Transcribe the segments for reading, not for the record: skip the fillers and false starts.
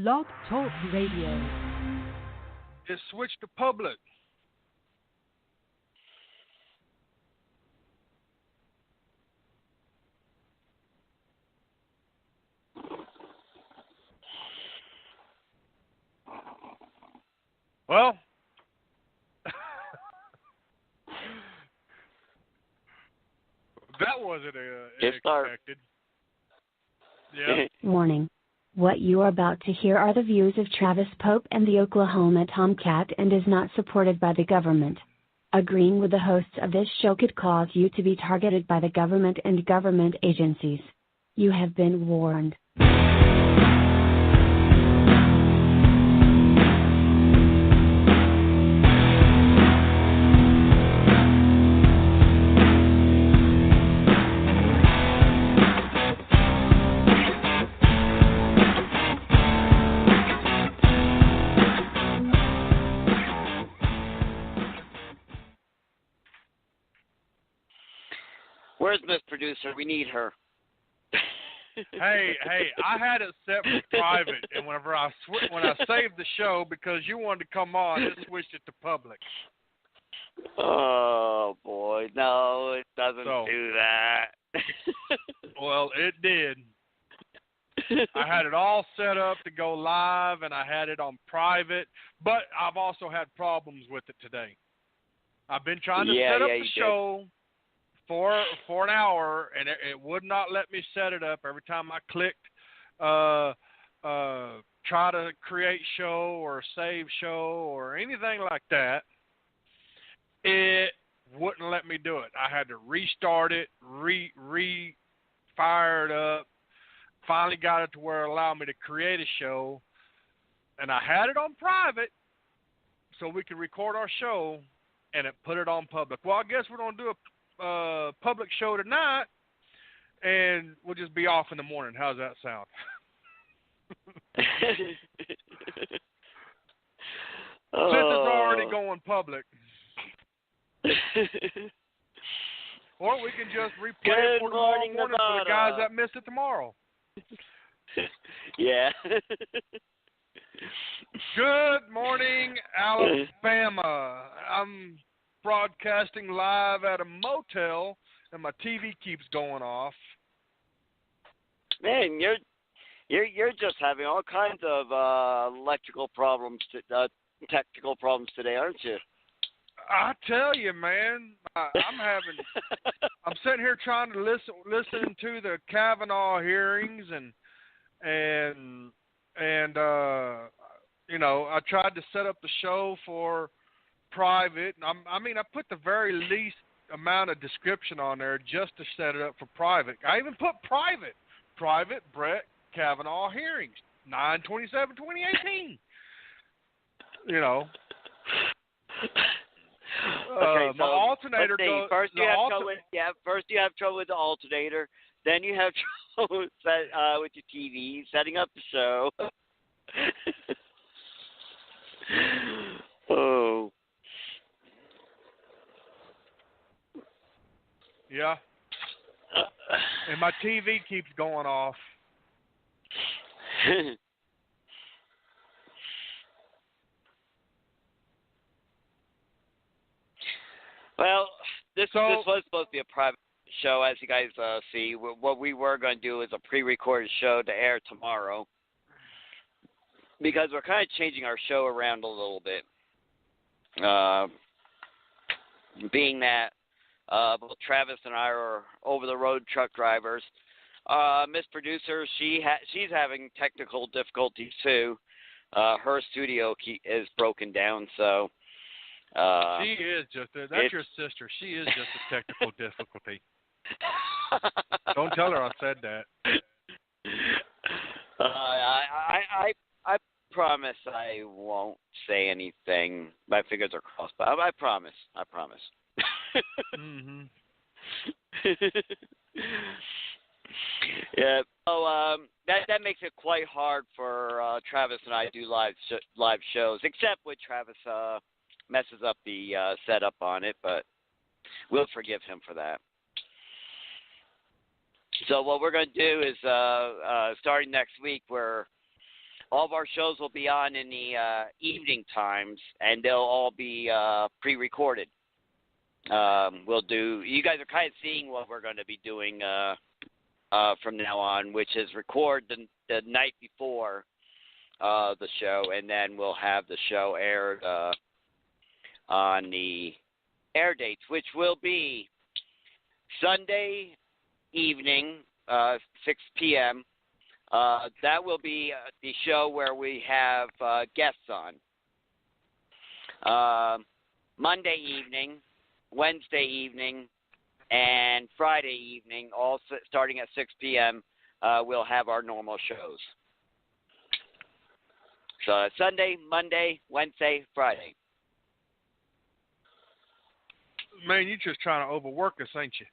Blog Talk Radio. It's switched to public. Well, that wasn't expected. Yeah. Warning. What you are about to hear are the views of Travis Pope and the Oklahoma Tomcat and is not supported by the government. Agreeing with the hosts of this show could cause you to be targeted by the government and government agencies. You have been warned. Where's Miss Producer? We need her. Hey, I had it set for private, and when I saved the show, because you wanted to come on, it switched it to public. Oh, boy. No, it doesn't do that. Well, it did. I had it all set up to go live, and I had it on private, but I've also had problems with it today. I've been trying to set up the show for an hour, and it would not let me set it up. Every time I clicked try to create show or save show or anything like that, it wouldn't let me do it. I had to restart it, fire it up, finally got it to where it allowed me to create a show, and I had it on private so we could record our show, and it put it on public. Well, I guess we're going to do a public show tonight, and we'll just be off in the morning. How's that sound? Since it's already going public. Or we can just replay it for tomorrow morning for the guys that miss it tomorrow. Yeah. Good morning, Alabama. I'm broadcasting live at a motel, and my TV keeps going off. Man, you're just having all kinds of electrical problems, technical problems today, aren't you? I tell you, man, I'm sitting here trying to listen to the Kavanaugh hearings, and you know, I tried to set up the show for private. I put the very least amount of description on there just to set it up for private. I even put private Brett-Kavanaugh hearings, 9/27/2018. You know. Okay, so my alternator goes. First you have trouble with the alternator. Then you have trouble with your TV, setting up the show. Oh. Yeah. And my TV keeps going off. Well, this was supposed to be a private show, as you guys see. What we were going to do is a pre-recorded show to air tomorrow, because we're kind of changing our show around a little bit. Being that both Travis and I are over-the-road truck drivers. Miss Producer, she's having technical difficulties too. Her studio is broken down, so... she is just that's your sister. She is just a technical difficulty. Don't tell her I said that. I promise I won't say anything. My fingers are crossed, but I promise. Mm-hmm. Yeah. So that makes it quite hard for Travis and I to do live shows, except when Travis messes up the setup on it, but we'll forgive him for that. So what we're going to do is, starting next week, we're all of our shows will be on in the evening times, and they'll all be pre-recorded. You guys are kind of seeing what we're going to be doing from now on, which is record the night before the show, and then we'll have the show aired on the air dates, which will be Sunday evening, 6 p.m. That will be the show where we have guests on. Monday evening, Wednesday evening, and Friday evening, all starting at 6 p.m., we'll have our normal shows. So Sunday, Monday, Wednesday, Friday. Man, you're just trying to overwork us, ain't you?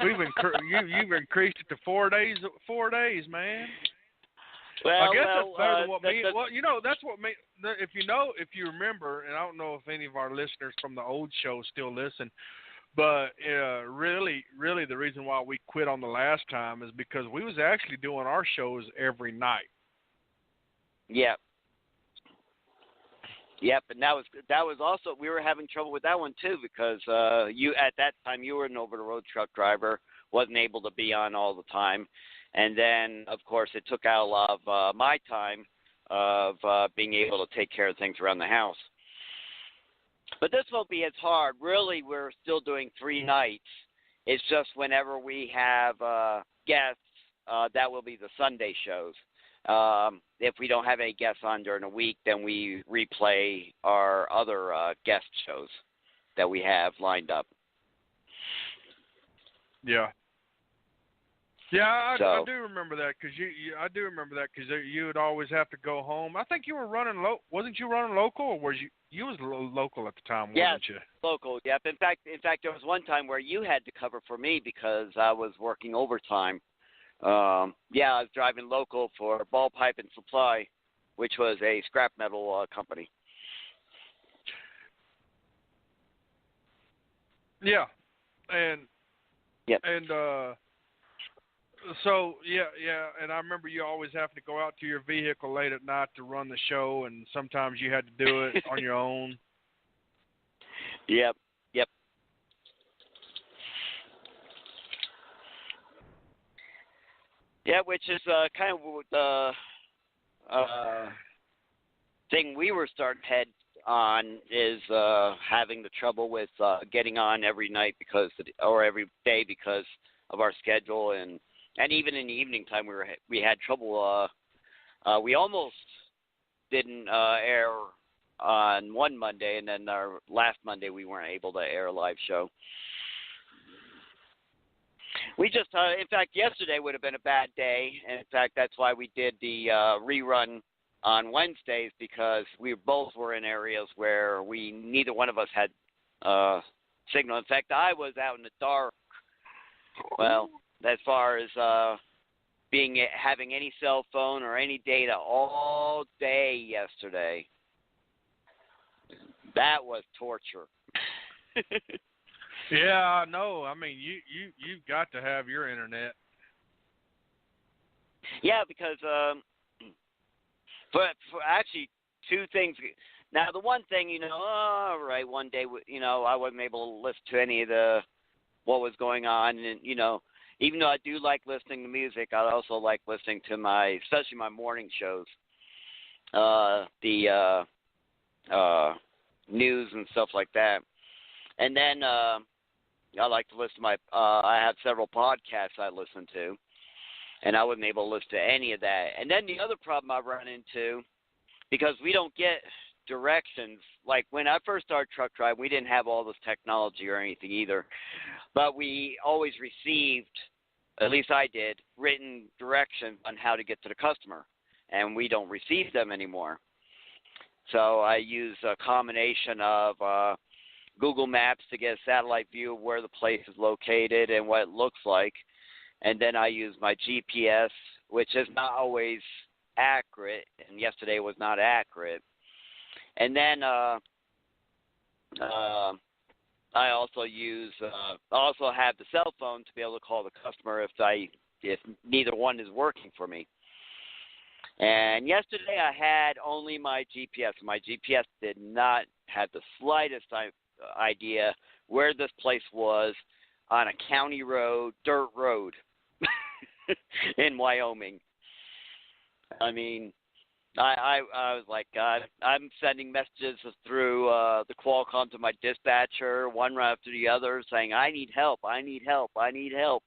You've increased it to 4 days. 4 days, man. Well, I guess that's better than what me. Well, that's what me. If you remember, and I don't know if any of our listeners from the old show still listen, but really, the reason why we quit on the last time is because we was actually doing our shows every night. Yep. And that was also, we were having trouble with that one too, because you at that time you were an over the road truck driver, wasn't able to be on all the time, and then of course it took out a lot of my time of being able to take care of things around the house. But this won't be as hard. Really, we're still doing 3 nights. It's just whenever we have guests, that will be the Sunday shows. If we don't have any guests on during the week, then we replay our other guest shows that we have lined up. Yeah. Yeah, I do remember that because you would always have to go home. I think you were running wasn't you running local, or was you was local at the time, wasn't you? Local. Yep. In fact, there was one time where you had to cover for me because I was working overtime. I was driving local for Ball Pipe and Supply, which was a scrap metal company. Yeah, and so and I remember you always having to go out to your vehicle late at night to run the show, and sometimes you had to do it on your own. Yep. Yeah, which is kind of the thing we were starting to head on is having the trouble with getting on every night or every day because of our schedule, and even in the evening time we had trouble. We almost didn't air on one Monday, and then our last Monday we weren't able to air a live show. We just, in fact, yesterday would have been a bad day. And in fact, that's why we did the rerun on Wednesdays, because we both were in areas where neither one of us had signal. In fact, I was out in the dark. Well, as far as having any cell phone or any data all day yesterday, that was torture. Yeah, I know. I mean, you've got to have your internet. Yeah, because for actually 2 things. Now, the one thing, all right, one day, I wasn't able to listen to any of what was going on, and even though I do like listening to music, I also like listening to especially my morning shows, the news and stuff like that, and then. I like to listen to I have several podcasts I listen to, and I wasn't able to listen to any of that. And then the other problem I run into, because we don't get directions, like when I first started truck driving, we didn't have all this technology or anything either, but we always received, at least I did, written directions on how to get to the customer, and we don't receive them anymore. So I use a combination of Google Maps to get a satellite view of where the place is located and what it looks like. And then I use my GPS, which is not always accurate, and yesterday was not accurate. And then I also have the cell phone to be able to call the customer if neither one is working for me. And yesterday I had only my GPS. My GPS did not have the slightest idea where this place was on a county road, dirt road in Wyoming. I mean, I was like, God, I'm sending messages through the Qualcomm to my dispatcher, one right after the other, saying, I need help, I need help, I need help.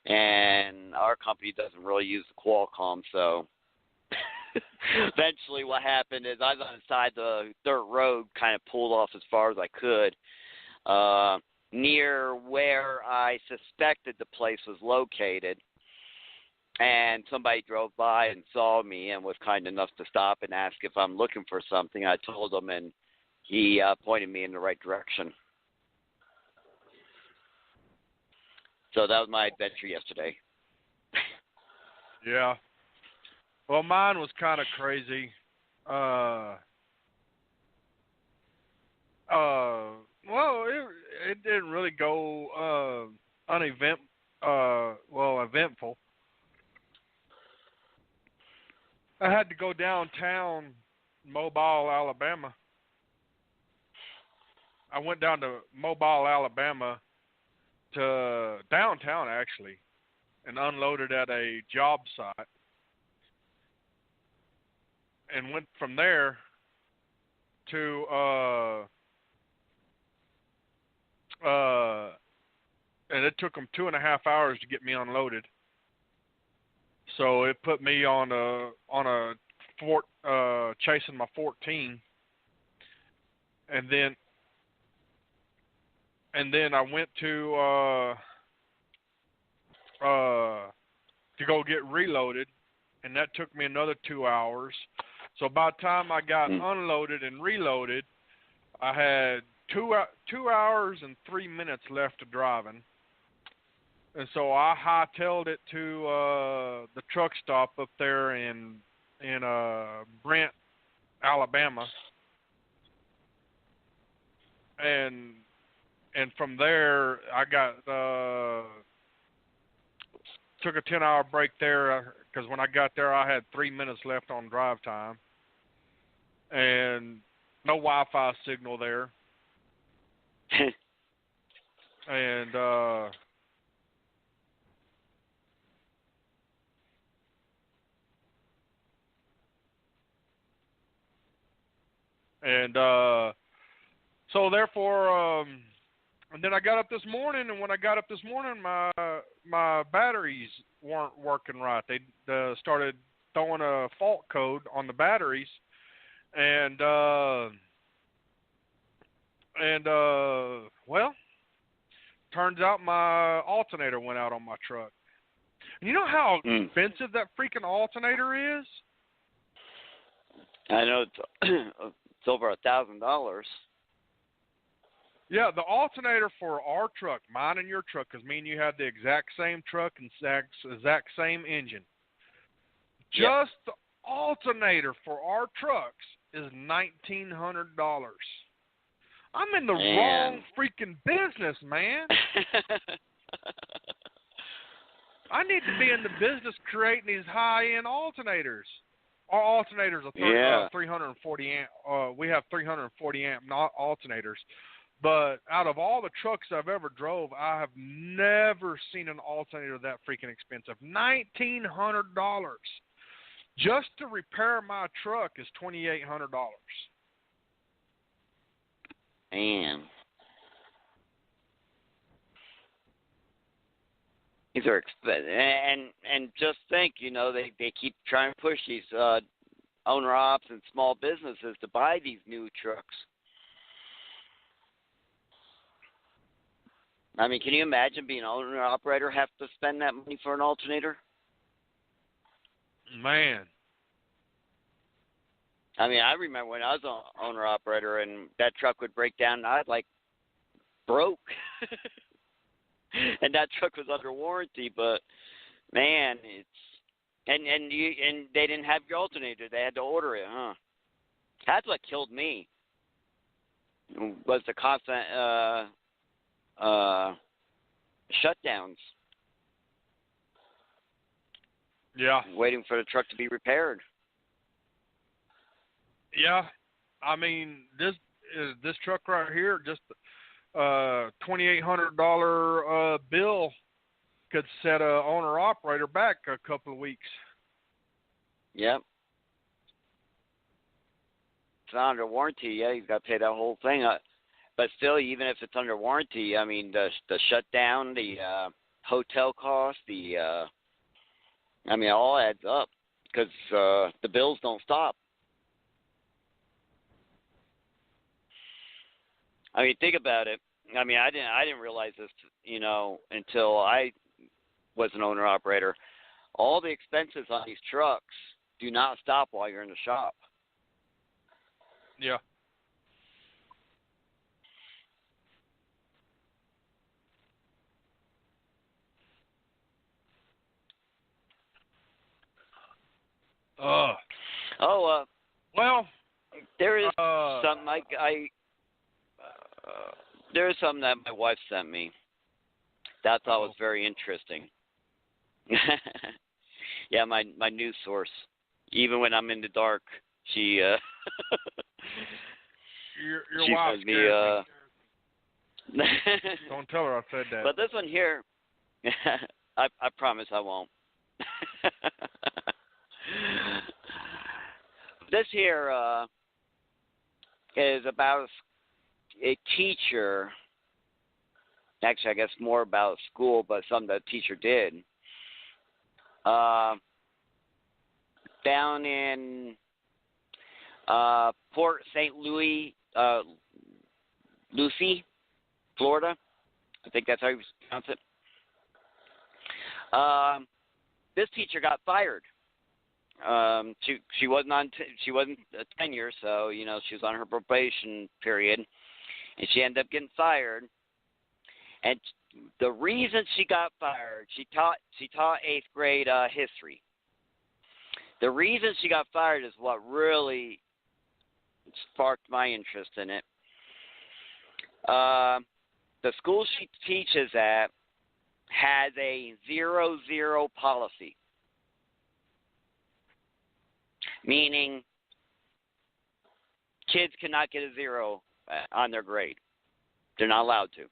And our company doesn't really use the Qualcomm, so eventually what happened is I was on the side of the dirt road, kind of pulled off as far as I could, near where I suspected the place was located. And somebody drove by and saw me and was kind enough to stop and ask if I'm looking for something. I told him, and he pointed me in the right direction. So that was my adventure yesterday. Yeah. Well, mine was kind of crazy. Well, it didn't really go eventful. I had to go downtown Mobile, Alabama. I went down to Mobile, Alabama, to downtown actually, and unloaded at a job site, and went from there to and it took them 2.5 hours to get me unloaded. So it put me on a fort, chasing my 14, and then I went to go get reloaded, and that took me another 2 hours. So by the time I got unloaded and reloaded, I had 2 hours and 3 minutes left of driving. And so I hightailed it to the truck stop up there in Brent, Alabama, and from there I got took a 10-hour break there because when I got there I had 3 minutes left on drive time, and no Wi-Fi signal there, and so therefore, and then I got up this morning, and when I got up this morning, my batteries weren't working right. They started throwing a fault code on the batteries, and well, turns out my alternator went out on my truck. And you know how expensive that freaking alternator is? I know it's over $1,000. Yeah, the alternator for our truck, mine and your truck, because me and you had the exact same truck and exact same engine. Just the alternator for our trucks is $1,900. I'm in the wrong freaking business, man. I need to be in the business creating these high-end alternators. Our alternators are 340 amp. We have 340 amp alternators. But out of all the trucks I've ever drove, I have never seen an alternator that freaking expensive. $1,900 just to repair my truck is $2,800. Man, these are expensive, and just think, they keep trying to push these owner ops and small businesses to buy these new trucks. I mean, can you imagine being an owner-operator, have to spend that money for an alternator? Man. I mean, I remember when I was an owner-operator and that truck would break down, and I was, broke. And that truck was under warranty, but, man, it's... And they didn't have your alternator. They had to order it, huh? That's what killed me, was the constant... shutdowns. Yeah. waiting for the truck to be repaired. Yeah. I mean, this truck right here, just $2,800 bill could set a owner operator back a couple of weeks. Yep. It's not under warranty. Yeah, you've got to pay that whole thing. But still, even if it's under warranty, I mean, the shutdown, the hotel cost, I mean, it all adds up because the bills don't stop. I mean, think about it. I mean, I didn't realize this, until I was an owner operator. All the expenses on these trucks do not stop while you're in the shop. Yeah. Well, there is something there is something that my wife sent me that I thought was very interesting. Yeah, my news source. Even when I'm in the dark, she your she wife sends me Don't tell her I said that. But this one here, I promise I won't. This here is about a teacher. Actually, I guess more about school, but something that a teacher did. Down in Port St. Louis, Lucie, Florida. I think that's how you pronounce it. This teacher got fired. She wasn't she wasn't a tenure, so she was on her probation period, and she ended up getting fired. And the reason she got fired, she taught 8th grade history. The reason she got fired is what really sparked my interest in it. The school she teaches at has a 0-0 policy, meaning kids cannot get a 0 on their grade. They're not allowed to.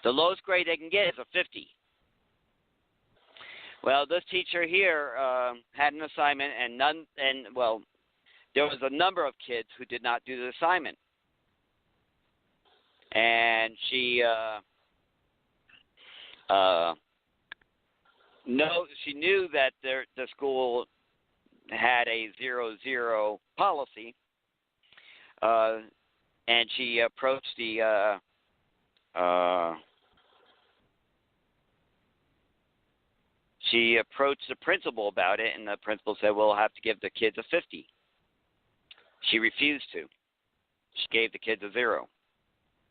The lowest grade they can get is a 50. Well, this teacher here had an assignment, there was a number of kids who did not do the assignment, and she knew that the school had a 0-0 policy, and she approached the principal about it, and the principal said, "We'll have to give the kids a 50." She refused to. She gave the kids a 0,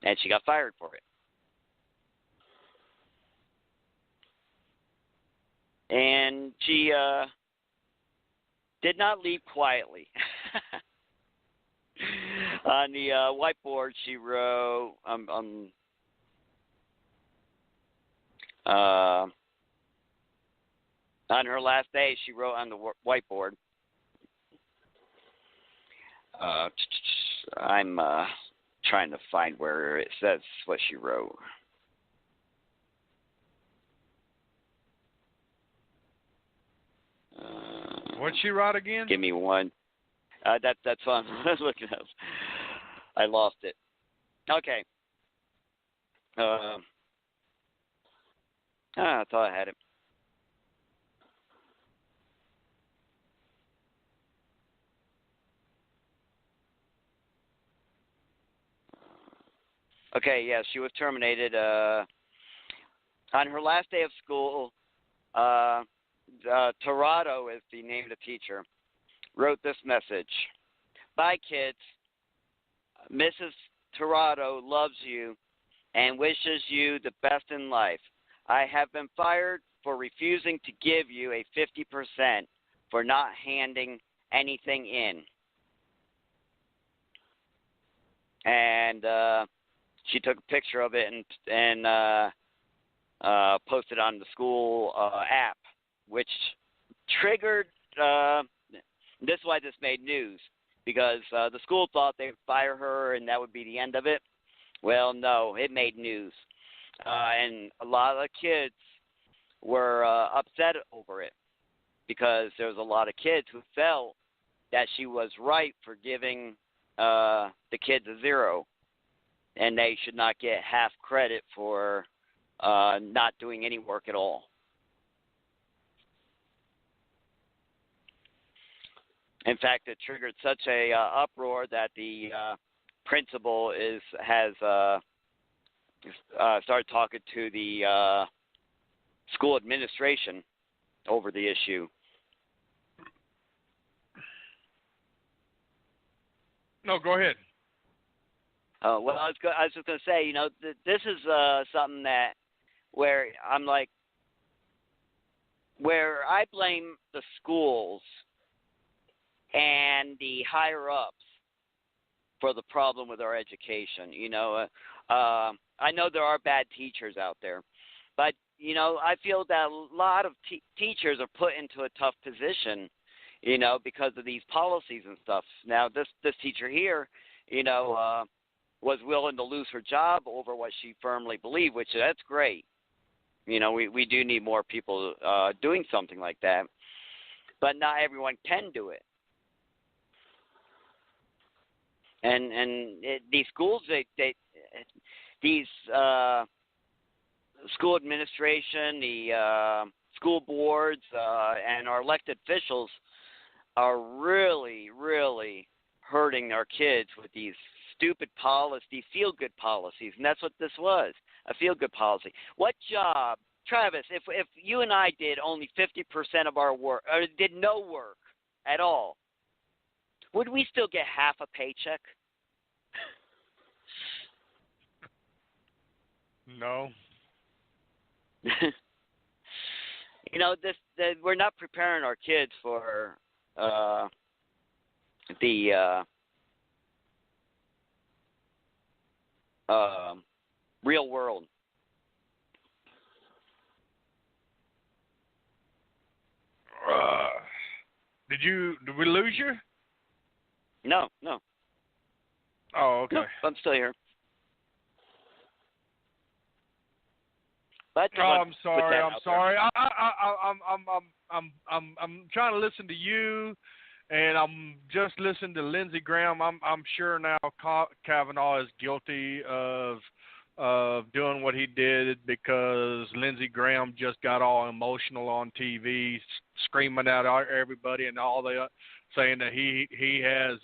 and she got fired for it. And she did not leave quietly. On the whiteboard, she wrote on her last day, she wrote on the whiteboard. I'm trying to find where it says what she wrote. What'd she write again? Give me one. That's what I'm looking at. I lost it. Okay. I thought I had it. Okay, yeah, she was terminated. On her last day of school, Torado is the name of the teacher, wrote this message. "Bye, kids. Mrs. Torado loves you and wishes you the best in life. I have been fired for refusing to give you a 50% for not handing anything in." And she took a picture of it and posted on the school app, which triggered. This is why this made news, because the school thought they'd fire her and that would be the end of it. Well, no, it made news, and a lot of kids were upset over it, because there was a lot of kids who felt that she was right for giving the kids a 0, and they should not get half credit for not doing any work at all. In fact, it triggered such a uproar that the principal has started talking to the school administration over the issue. No, go ahead. Well, I was just going to say, this is something that where I'm like, where I blame the schools and the higher ups for the problem with our education. I know there are bad teachers out there, but I feel that a lot of teachers are put into a tough position, because of these policies and stuff. Now, this teacher here, was willing to lose her job over what she firmly believed, which that's great. We do need more people doing something like that, but not everyone can do it. And these schools, these school administration, the school boards, and our elected officials are really, really hurting our kids with these stupid policies, feel-good policies, and that's what this was, a feel-good policy. What job, Travis, if you and I did only 50% of our work, or did no work at all, would we still get half a paycheck? No. We're not preparing our kids for the real world. Did we lose you? No. Oh, okay. No, I'm still here. But I'm sorry. I'm trying to listen to you, and I'm just listening to Lindsey Graham. I'm sure now Kavanaugh is guilty of doing what he did, because Lindsey Graham just got all emotional on TV, screaming at everybody and all that, saying that he has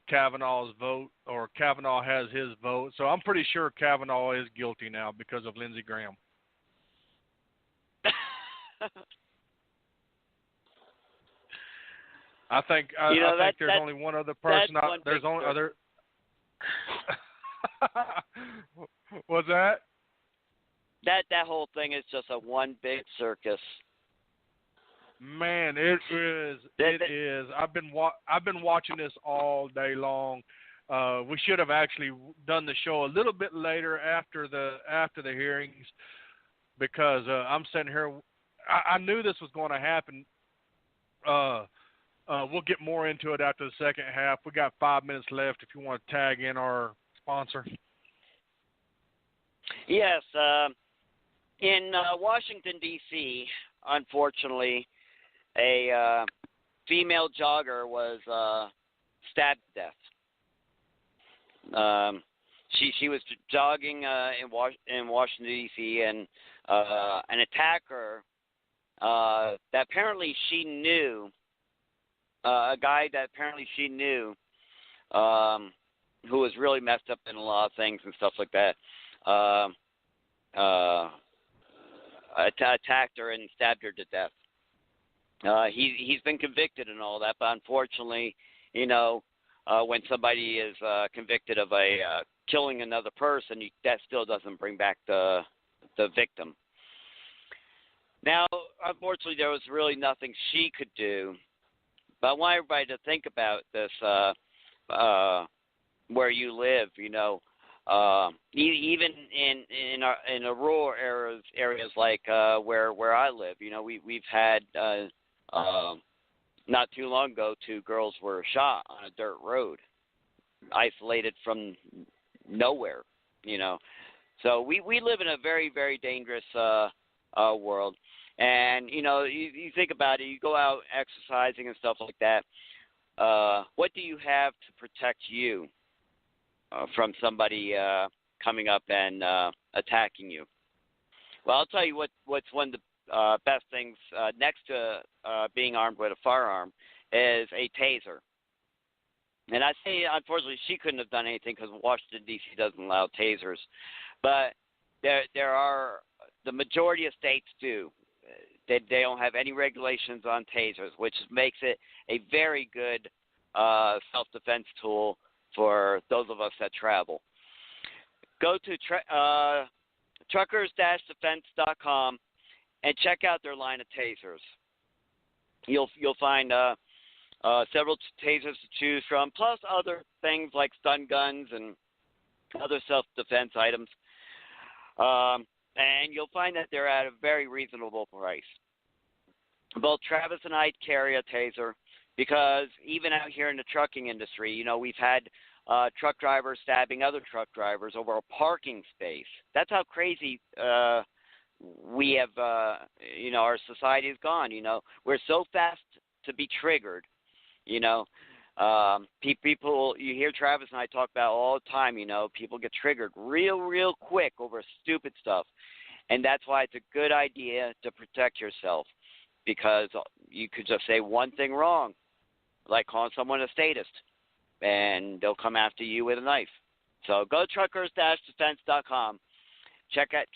Kavanaugh's vote, or Kavanaugh has his vote. So I'm pretty sure Kavanaugh is guilty now because of Lindsey Graham. I think there's only one other person. There's only other. What's that? That whole thing is just a one big circus. Man, it is. It is. I've been watching this all day long. We should have actually done the show a little bit later after the hearings, because I'm sitting here. I knew this was going to happen. We'll get more into it after the second half. We got 5 minutes left if you want to tag in our sponsor. Yes. In Washington, D.C., unfortunately, a female jogger was stabbed to death. She was jogging in Washington, D.C., and an attacker that apparently she knew, a guy that apparently she knew, who was really messed up in a lot of things and stuff like that, attacked her and stabbed her to death. He's been convicted and all that, but unfortunately, when somebody is convicted of killing another person, that still doesn't bring back the victim. Now, unfortunately, there was really nothing she could do. But I want everybody to think about this, where you live. Even in the rural areas like where I live, we've had not too long ago 2 girls were shot on a dirt road, isolated from nowhere. So we live in a very, very dangerous world. And you think about it, you go out exercising and stuff like that. What do you have to protect you from somebody coming up and attacking you? Well, I'll tell you what's one of the best things next to being armed with a firearm is a taser. And I say, unfortunately, she couldn't have done anything because Washington, D.C. doesn't allow tasers. But there are, the majority of states do. They don't have any regulations on tasers, which makes it a very good self-defense tool for those of us that travel. Go to truckers-defense.com and check out their line of tasers. You'll find several tasers to choose from, plus other things like stun guns and other self-defense items. And you'll find that they're at a very reasonable price. Both Travis and I carry a taser because even out here in the trucking industry, we've had truck drivers stabbing other truck drivers over a parking space. That's how crazy we have, our society has gone. We're so fast to be triggered. People, you hear Travis and I talk about all the time, people get triggered real quick over stupid stuff. And that's why it's a good idea to protect yourself, because you could just say one thing wrong, like calling someone a statist, and they'll come after you with a knife. So go to truckers-defense.com. Check out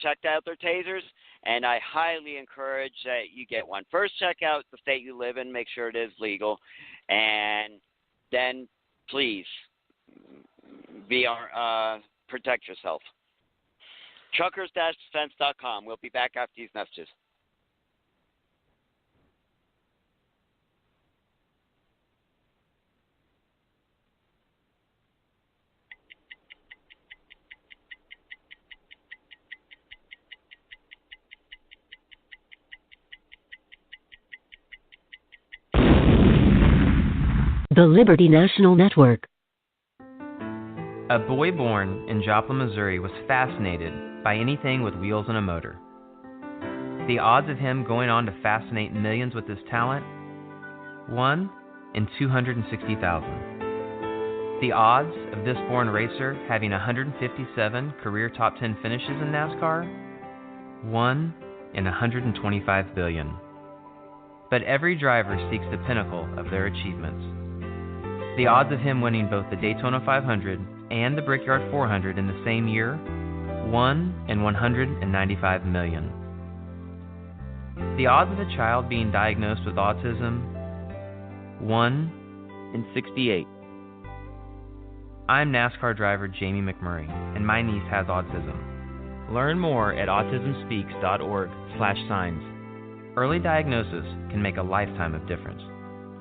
their tasers, and I highly encourage that you get one. First, check out the state you live in, make sure it is legal, and then please protect yourself. Truckers-defense.com. We'll be back after these messages. The Liberty National Network. A boy born in Joplin, Missouri was fascinated by anything with wheels and a motor. The odds of him going on to fascinate millions with his talent? 1 in 260,000. The odds of this born racer having 157 career top 10 finishes in NASCAR? 1 in 125 billion. But every driver seeks the pinnacle of their achievements. The odds of him winning both the Daytona 500 and the Brickyard 400 in the same year? 1 in 195 million. The odds of a child being diagnosed with autism? 1 in 68. I'm NASCAR driver Jamie McMurray, and my niece has autism. Learn more at autismspeaks.org/signs. Early diagnosis can make a lifetime of difference.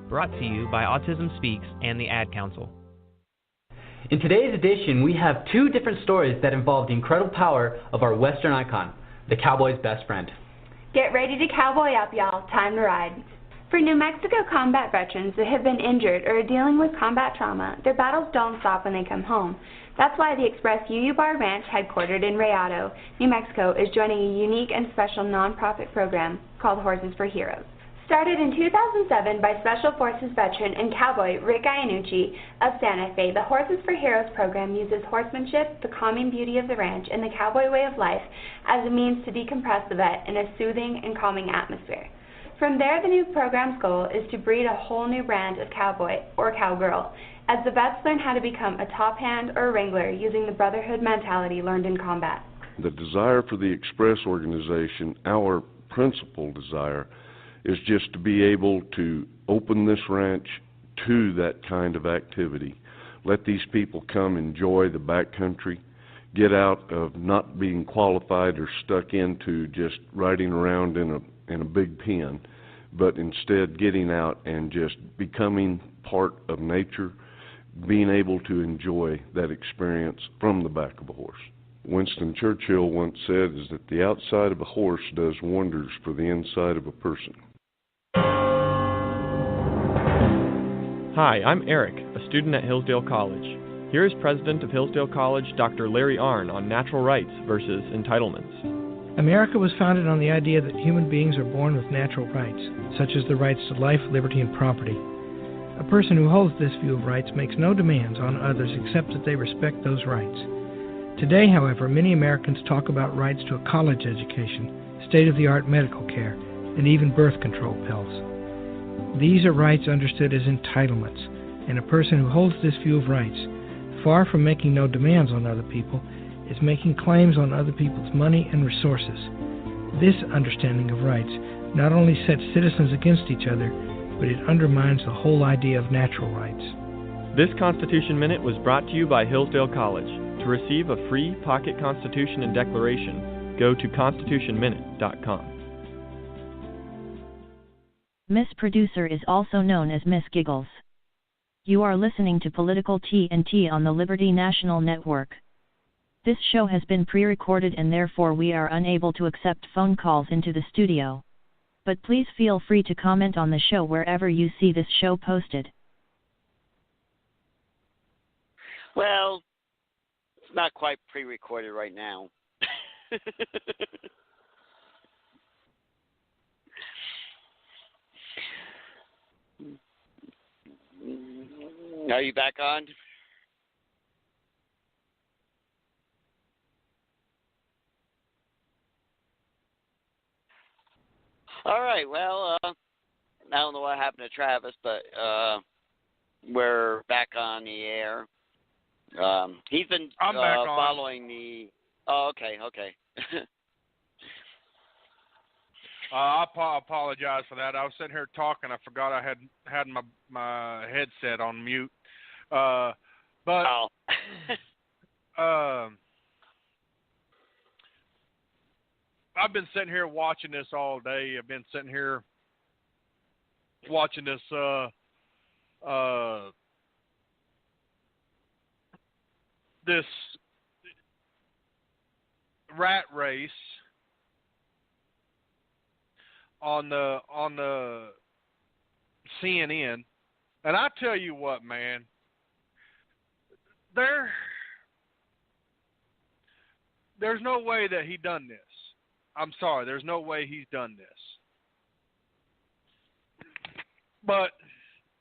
Brought to you by Autism Speaks and the Ad Council. In today's edition, we have 2 different stories that involve the incredible power of our Western icon, the cowboy's best friend. Get ready to cowboy up, y'all. Time to ride. For New Mexico combat veterans that have been injured or are dealing with combat trauma, their battles don't stop when they come home. That's why the Express UU Bar Ranch, headquartered in Rayado, New Mexico, is joining a unique and special nonprofit program called Horses for Heroes. Started in 2007 by Special Forces veteran and cowboy Rick Iannucci of Santa Fe, the Horses for Heroes program uses horsemanship, the calming beauty of the ranch, and the cowboy way of life as a means to decompress the vet in a soothing and calming atmosphere. From there, the new program's goal is to breed a whole new brand of cowboy or cowgirl, as the vets learn how to become a top hand or a wrangler using the brotherhood mentality learned in combat. The desire for the Express organization, our principal desire, is just to be able to open this ranch to that kind of activity. Let these people come enjoy the backcountry, get out of not being qualified or stuck into just riding around in a big pen, but instead getting out and just becoming part of nature, being able to enjoy that experience from the back of a horse. Winston Churchill once said is that the outside of a horse does wonders for the inside of a person. Hi, I'm Eric, a student at Hillsdale College. Here is President of Hillsdale College, Dr. Larry Arnn, on natural rights versus entitlements. America was founded on the idea that human beings are born with natural rights, such as the rights to life, liberty, and property. A person who holds this view of rights makes no demands on others except that they respect those rights. Today, however, many Americans talk about rights to a college education, state-of-the-art medical care, and even birth control pills. These are rights understood as entitlements, and a person who holds this view of rights, far from making no demands on other people, is making claims on other people's money and resources. This understanding of rights not only sets citizens against each other, but it undermines the whole idea of natural rights. This Constitution Minute was brought to you by Hillsdale College. To receive a free pocket Constitution and Declaration, go to constitutionminute.com. Miss Producer is also known as Miss Giggles. You are listening to Political TNT on the Liberty National Network. This show has been pre-recorded and therefore we are unable to accept phone calls into the studio. But please feel free to comment on the show wherever you see this show posted. Well, it's not quite pre-recorded right now. Are you back on? All right, well, I don't know what happened to Travis, but we're back on the air. He's been following the... Oh, okay. I apologize for that. I was sitting here talking. I forgot I had my headset on mute. I've been sitting here watching this all day. I've been sitting here watching this this rat race on the CNN, and I tell you what, man, there's no way that he done this. I'm sorry, there's no way he's done this. But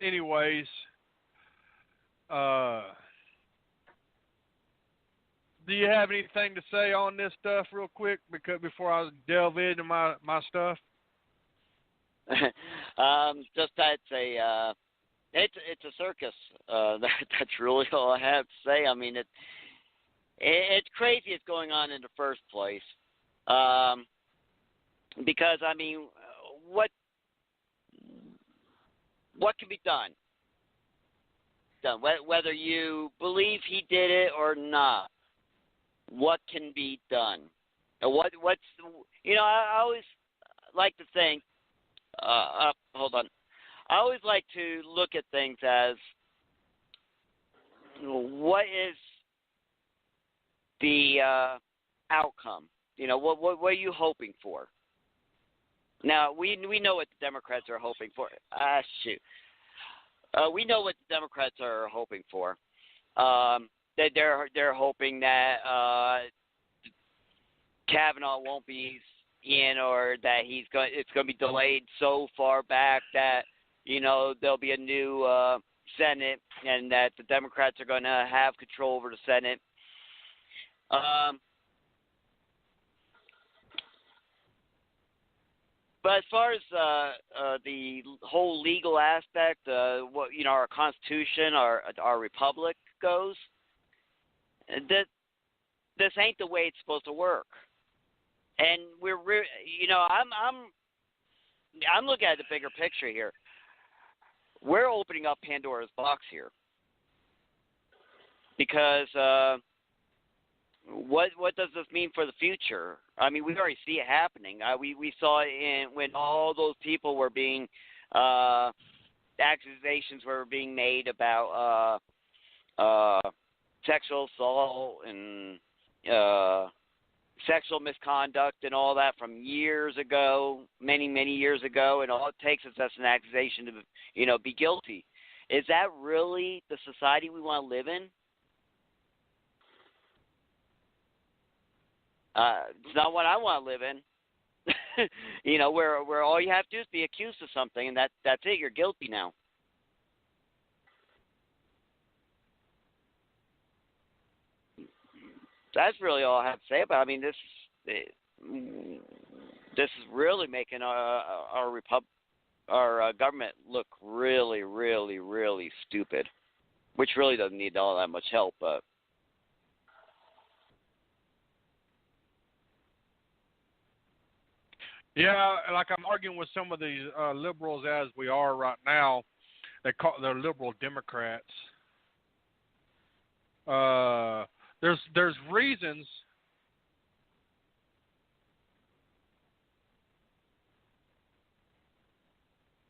anyways, do you have anything to say on this stuff real quick before I delve into my stuff? Just that it's a circus. That's really all I have to say. I mean, it's crazy it's going on in the first place. Because I mean, what can be done? Whether you believe he did it or not, what can be done? What's I always like to think. Hold on. I always like to look at things as what is the outcome? What are you hoping for? Now we know what the Democrats are hoping for. We know what the Democrats are hoping for. That they're hoping that Kavanaugh won't be in, or that it's going to be delayed so far back that there'll be a new Senate, and that the Democrats are going to have control over the Senate. But as far as the whole legal aspect, our Constitution, our republic goes, this ain't the way it's supposed to work. And I'm looking at the bigger picture here. We're opening up Pandora's box here, because what does this mean for the future? I mean, we already see it happening. We saw it when all those people were being accusations were being made about sexual assault and sexual misconduct and all that from years ago, many, many years ago, and all it takes is just an accusation to, be guilty. Is that really the society we want to live in? It's not what I want to live in. Where all you have to do is be accused of something, and that's it. You're guilty now. That's really all I have to say about it. I mean, this is really making our government look really, really, really stupid, which really doesn't need all that much help, but. Yeah, like I'm arguing with some of these liberals as we are right now. They're liberal Democrats. There's reasons.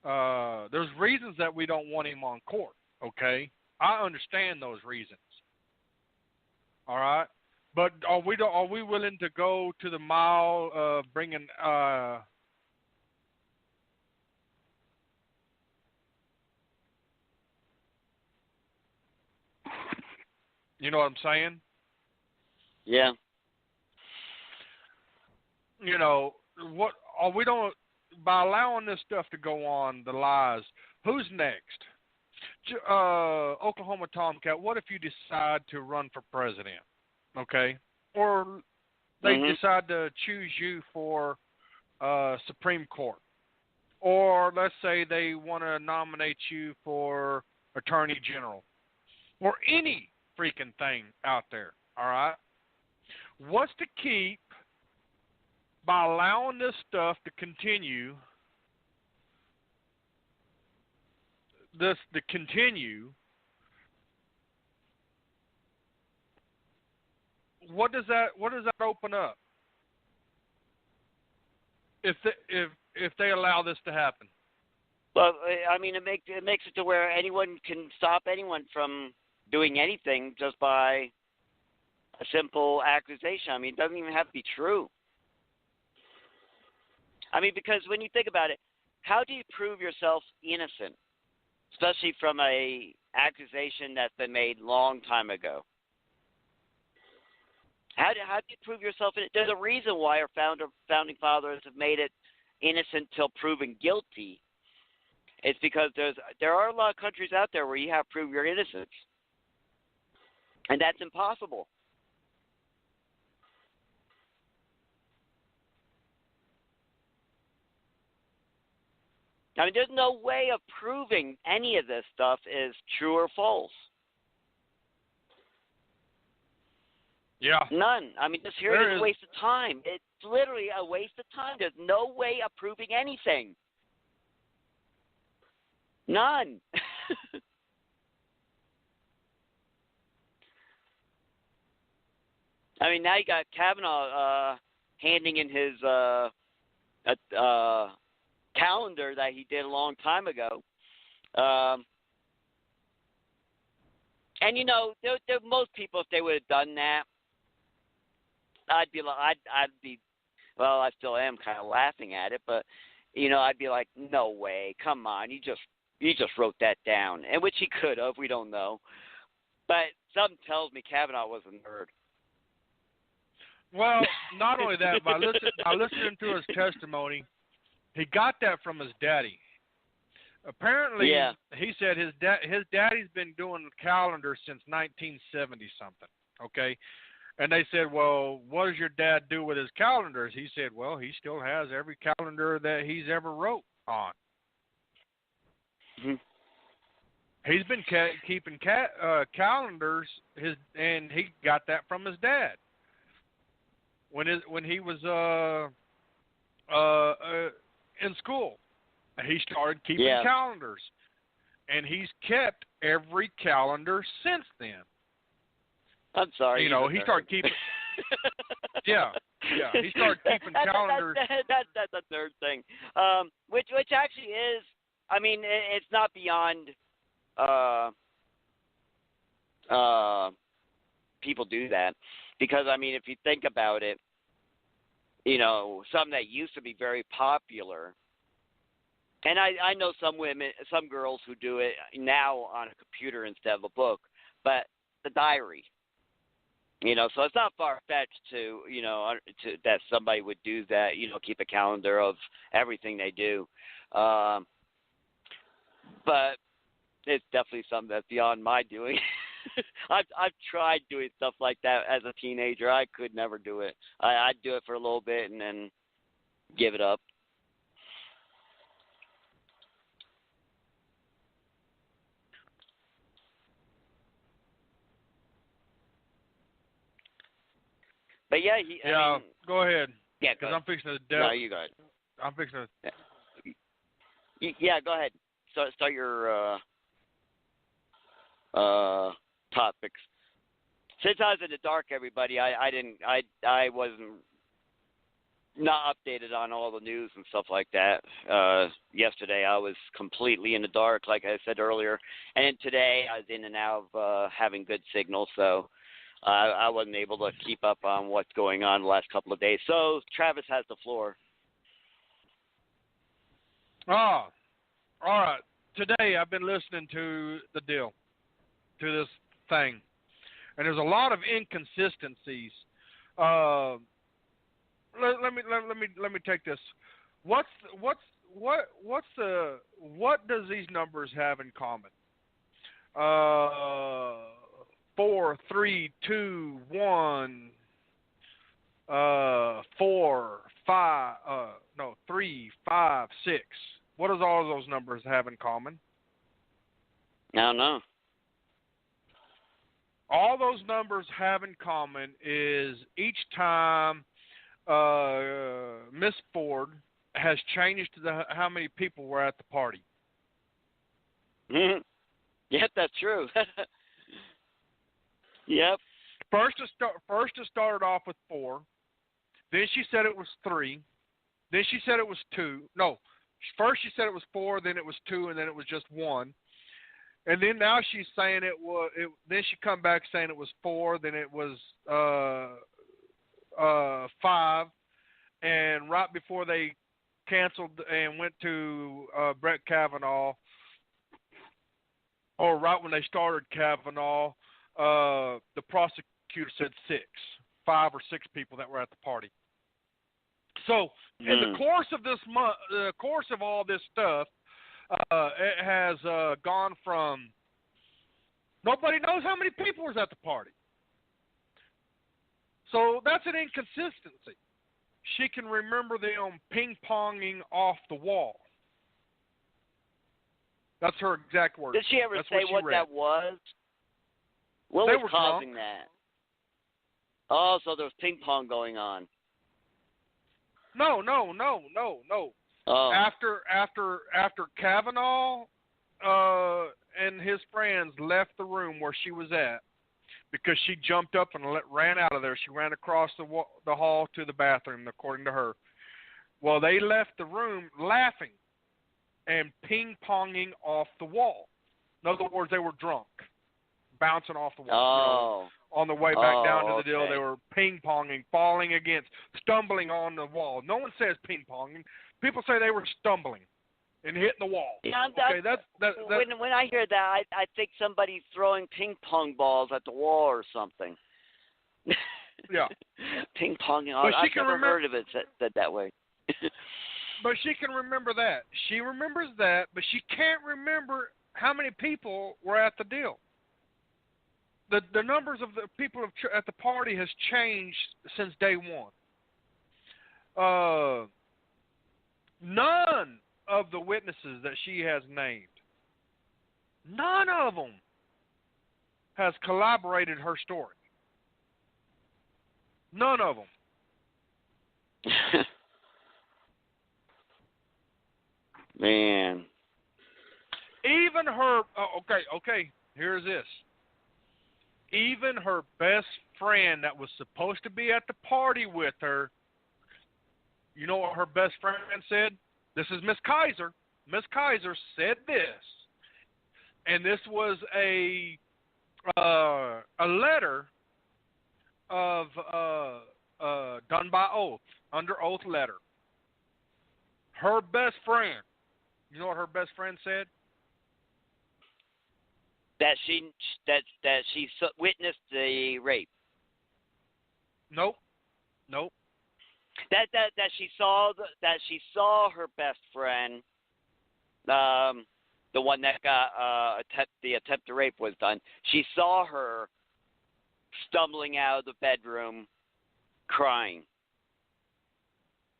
There's reasons that we don't want him on court. Okay, I understand those reasons. All right. But are we willing to go to the mile of bringing you know what I'm saying? Yeah. What are we don't by allowing this stuff to go on, the lies, who's next? Oklahoma Tomcat, what if you decide to run for president? Okay, or they decide to choose you for Supreme Court, or let's say they want to nominate you for Attorney General, or any freaking thing out there. All right, what's to keep by allowing this stuff to continue? What does that open up if they allow this to happen? Well, I mean, it makes it to where anyone can stop anyone from doing anything just by a simple accusation. I mean, it doesn't even have to be true. I mean, because when you think about it, how do you prove yourself innocent, especially from a accusation that's been made long time ago? How do you prove yourself? There's a reason why our founding fathers have made it innocent till proven guilty. It's because there are a lot of countries out there where you have to prove your innocence, and that's impossible. I mean, there's no way of proving any of this stuff is true or false. Yeah. None. I mean, this here is a waste of time. It's literally a waste of time. There's no way of proving anything. None. I mean, now you got Kavanaugh handing in his calendar that he did a long time ago. And most people, if they would have done that, I'd be, well, I still am kind of laughing at it, but I'd be like, no way, come on, you just wrote that down, and which he could have, we don't know, but something tells me Kavanaugh was a nerd. Well, not only that, by listening to his testimony, he got that from his daddy. Apparently, he said his daddy's been doing calendars since 1970 something. Okay. And they said, well, what does your dad do with his calendars? He said, well, he still has every calendar that he's ever wrote on. Mm-hmm. He's been keeping calendars, and he got that from his dad. When he was in school, he started keeping calendars, and he's kept every calendar since then. I'm sorry. He started keeping. yeah. He started keeping calendars. That's a nerd thing. Which actually is. I mean, it's not beyond people do that. Because, I mean, if you think about it, you know, something that used to be very popular, and I know some women, some girls who do it now on a computer instead of a book, but the diary, you know, so it's not far-fetched to, you know, that somebody would do that, you know, keep a calendar of everything they do. But it's definitely something that's beyond my doing. I've tried doing stuff like that as a teenager. I could never do it. I'd do it for a little bit and then give it up. But yeah, I mean, go ahead. Yeah, because I'm fixing to. No, you go ahead. I'm fixing to. Yeah, go ahead. Start your topics. Since I was in the dark, everybody, I wasn't not updated on all the news and stuff like that. Yesterday, I was completely in the dark, like I said earlier, and today I was in and out of having good signal, so I wasn't able to keep up on what's going on the last couple of days. So Travis has the floor. Oh, all right. Today I've been listening to the deal, to this thing, and there's a lot of inconsistencies. Let me take this. What does these numbers have in common? 4, 3, 2, 1, 4, 5, 3, 5, 6. What does all of those numbers have in common? I don't know. All those numbers have in common is each time Miss Ford has changed how many people were at the party. Yep, that's true. Yep. First it started off with 4. Then she said it was 3. Then she said it was 2. No, first she said it was 4. Then it was 2, and then it was just 1. And then now she's saying it was. Then she come back saying it was 4. Then it was 5. And right before they canceled and went to Brett-Kavanaugh, or right when they started Kavanaugh, the prosecutor said 6, 5 or 6 people that were at the party. So in the course of this month, the course of all this stuff, it has gone from nobody knows how many people was at the party. So that's an inconsistency. She can remember them ping-ponging off the wall. That's her exact words. Did she ever That's say what read. that was? What They was were causing drunk. that? Oh, so there was ping pong going on. No. Oh. After Kavanaugh and his friends left the room where she was at, because she jumped up and ran out of there. She ran across the hall to the bathroom, according to her. Well, they left the room laughing and ping-ponging off the wall. In other words, they were drunk, bouncing off the wall. Oh. You know, on the way back down to the okay. deal, they were ping-ponging, falling against, stumbling on the wall. No one says ping-ponging. People say they were stumbling and hitting the wall. Yeah, okay, that's when I hear that, I think somebody's throwing ping pong balls at the wall or something. Yeah. Ping pong. But I've never heard of it said that way. But she can remember that. She remembers that, but she can't remember how many people were at the deal. The numbers of the people at the party has changed since day one. None of the witnesses that she has named, none of them has corroborated her story. None of them. Man. Even her, okay, here's this. Even her best friend that was supposed to be at the party with her, you know what her best friend said? This is Miss Kaiser. Miss Kaiser said this. And this was a a letter of done by oath, under oath letter. Her best friend. You know what her best friend said? That she witnessed the rape. Nope. That she saw her best friend, the one that got the attempt to rape was done. She saw her stumbling out of the bedroom, crying.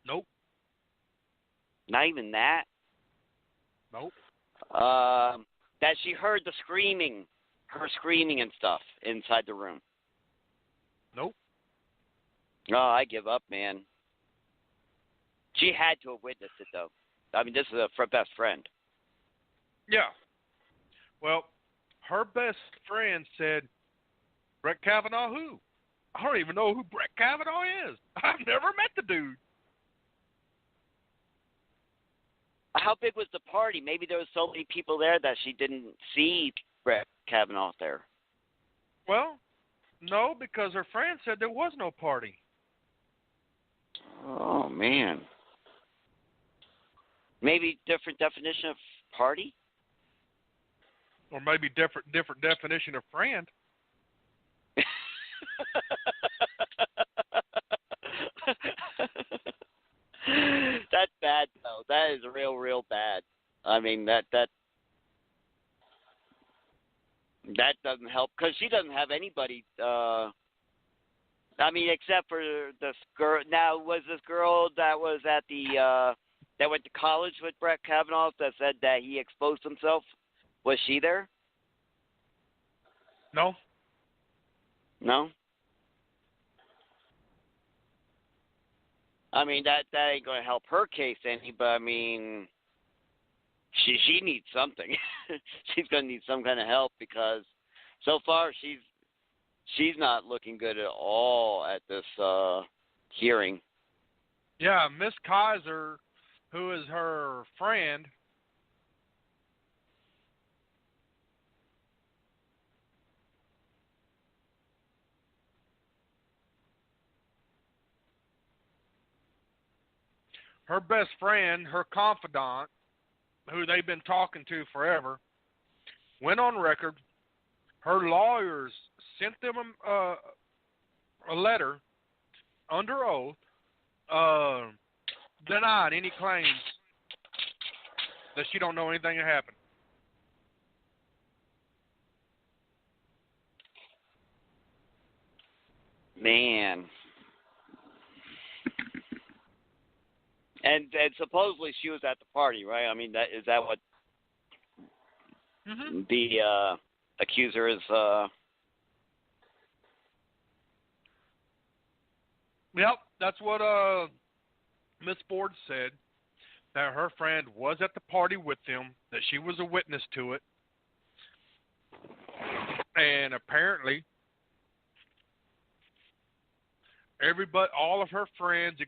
Nope. Not even that. Nope. That she heard her screaming and stuff inside the room. Nope. Oh, I give up, man. She had to have witnessed it, though. I mean, this is a best friend. Yeah. Well, her best friend said, Brett-Kavanaugh who? I don't even know who Brett-Kavanaugh is. I've never met the dude. How big was the party? Maybe there was so many people there that she didn't see Brett-Kavanaugh there. Well, no, because her friend said there was no party. Oh, man. Maybe different definition of party? Or maybe different definition of friend. That's bad, though. That is real bad. I mean, that doesn't help because she doesn't have anybody. I mean, except for this girl. Now, was this girl that was at the that went to college with Brett Kavanaugh that said that he exposed himself? Was she there? No. No. I mean, that ain't going to help her case any, but I mean, she needs something. She's going to need some kind of help because so far she's not looking good at all at this hearing. Yeah, Miss Kaiser, who is her friend, her best friend, her confidant, who they've been talking to forever, went on record. Her lawyers sent them a letter under oath denying any claims that she don't know anything that happened. Man. And supposedly she was at the party, right? I mean, is that what the accuser is? Yep, that's what Miss Ford said. That her friend was at the party with them. That she was a witness to it, and apparently, all of her friends,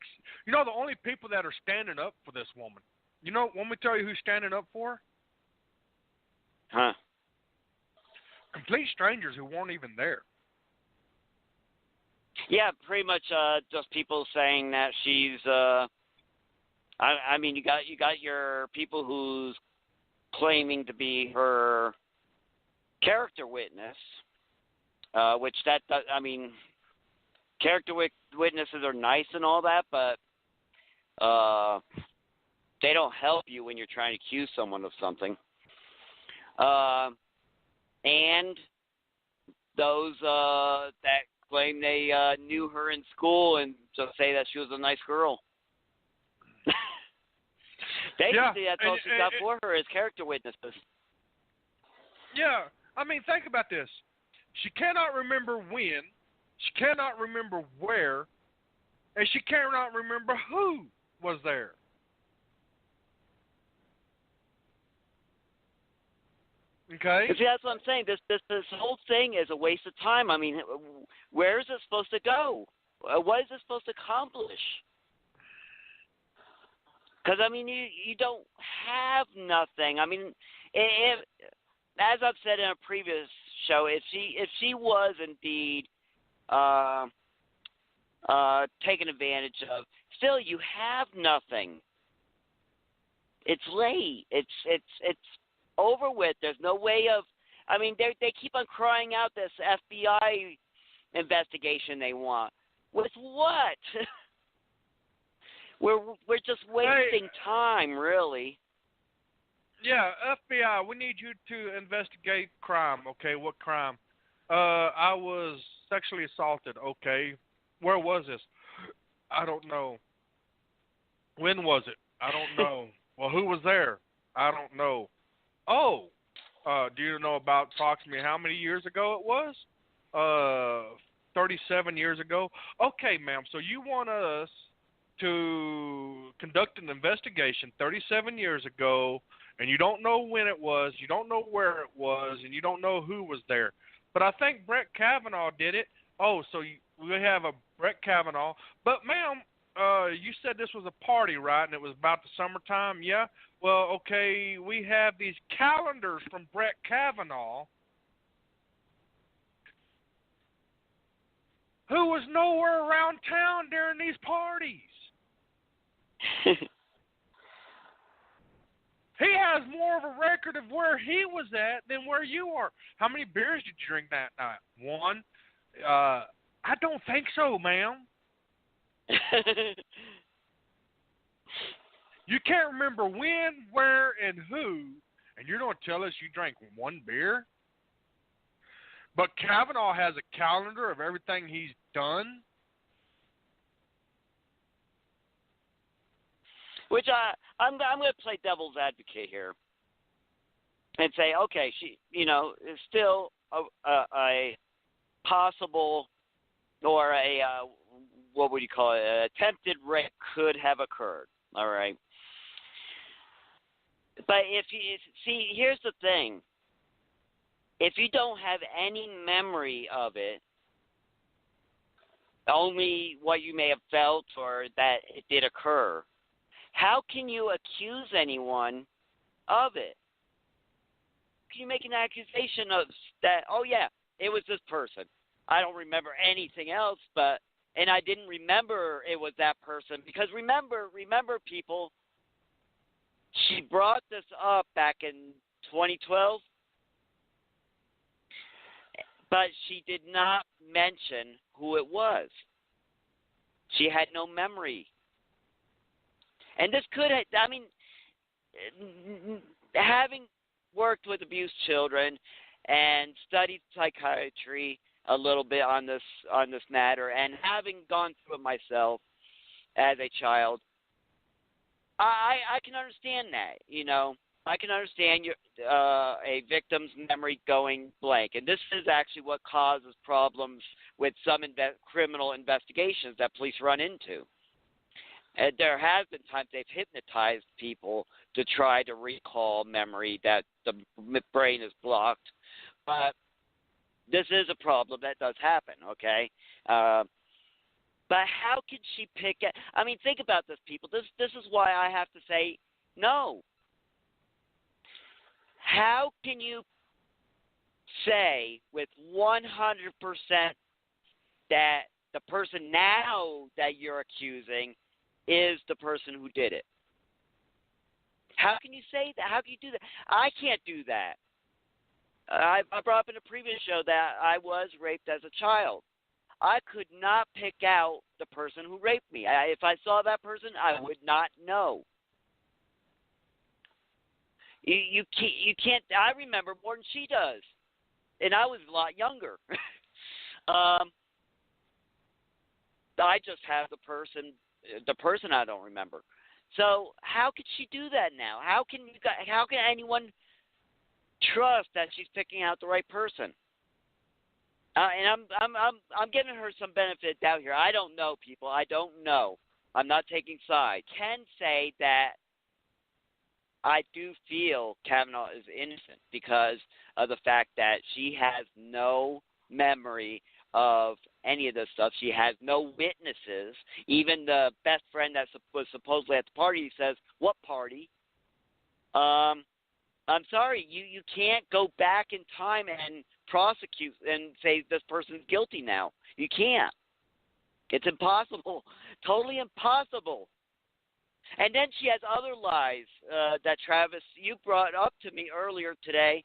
the only people that are standing up for this woman. Want me to tell you who's standing up for her? Huh? Complete strangers who weren't even there. Yeah, pretty much just people saying that she's. I mean, you got your people who's claiming to be her character witness, which I mean. Character witnesses are nice and all that, but they don't help you when you're trying to accuse someone of something. And those that claim they knew her in school and just say that she was a nice girl. Basically, that's all she's got for her is character witnesses. Yeah. I mean, think about this. She cannot remember when. She cannot remember where, and she cannot remember who was there. Okay? See, that's what I'm saying. This whole thing is a waste of time. I mean, where is it supposed to go? What is it supposed to accomplish? Because, I mean, you don't have nothing. I mean, as I've said in a previous show, if she was indeed taken advantage of, still you have nothing. It's late. It's over with. There's no way of. I mean, they keep on crying out this FBI investigation they want. With what? We're just wasting time, really. Yeah, FBI, we need you to investigate crime. Okay, what crime? I was sexually assaulted. Okay, where was this? I don't know. When was it? I don't know. Well, who was there? I don't know. Oh, do you know about approximately how many years ago it was? 37 years ago. Okay, ma'am. So you want us to conduct an investigation 37 years ago, and you don't know when it was, you don't know where it was, and you don't know who was there. But I think Brett-Kavanaugh did it. Oh, so we have a Brett-Kavanaugh. But, ma'am, you said this was a party, right, and it was about the summertime? Yeah? Well, okay, we have these calendars from Brett-Kavanaugh who was nowhere around town during these parties. He has more of a record of where he was at than where you are. How many beers did you drink that night? One? I don't think so, ma'am. You can't remember when, where, and who, and you're going to tell us you drank one beer? But Kavanaugh has a calendar of everything he's done. Which I'm going to play devil's advocate here and say, okay, she, is still a possible or a what would you call it? An attempted rape could have occurred. All right, but if you see, here's the thing: if you don't have any memory of it, only what you may have felt or that it did occur. How can you accuse anyone of it? Can you make an accusation of that? Oh, yeah, it was this person. I don't remember anything else, and I didn't remember it was that person. Because remember, people, she brought this up back in 2012, but she did not mention who it was. She had no memory. And this could, having worked with abused children and studied psychiatry a little bit on this matter, and having gone through it myself as a child, I can understand that. I can understand a victim's memory going blank, and this is actually what causes problems with some criminal investigations that police run into. And there has been times they've hypnotized people to try to recall memory that the brain is blocked. But this is a problem that does happen, okay? But how can she pick it? I mean, think about this, people. This is why I have to say no. How can you say with 100% that the person now that you're accusing is the person who did it? How can you say that? How can you do that? I can't do that. I brought up in a previous show that I was raped as a child. I could not pick out the person who raped me. If I saw that person, I would not know. You can't. I remember more than she does, and I was a lot younger. I just have the person I don't remember. So how could she do that now? How can anyone trust that she's picking out the right person? And I'm giving her some benefit of doubt here. I don't know, people. I don't know. I'm not taking sides. Can say that I do feel Kavanaugh is innocent because of the fact that she has no memory of any of this stuff. She has no witnesses. Even the best friend that was supposedly at the party says, "What party?" I'm sorry, you can't go back in time and prosecute and say this person's guilty now. You can't. It's impossible. Totally impossible. And then she has other lies that, Travis, you brought up to me earlier today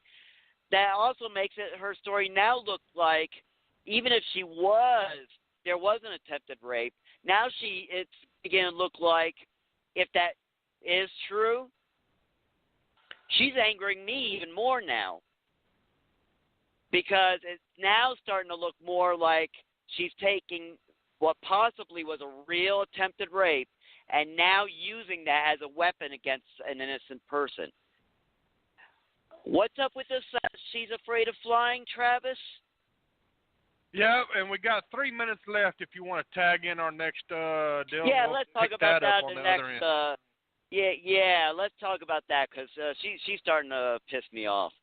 that also makes it her story now look like, even if there was an attempted rape, now it's beginning to look like, if that is true, she's angering me even more now. Because it's now starting to look more like she's taking what possibly was a real attempted rape and now using that as a weapon against an innocent person. What's up with this? She's afraid of flying, Travis? Yeah, and we got 3 minutes left if you want to tag in our next deal. Yeah, we'll let's talk about that in the next. Let's talk about that because she's starting to piss me off.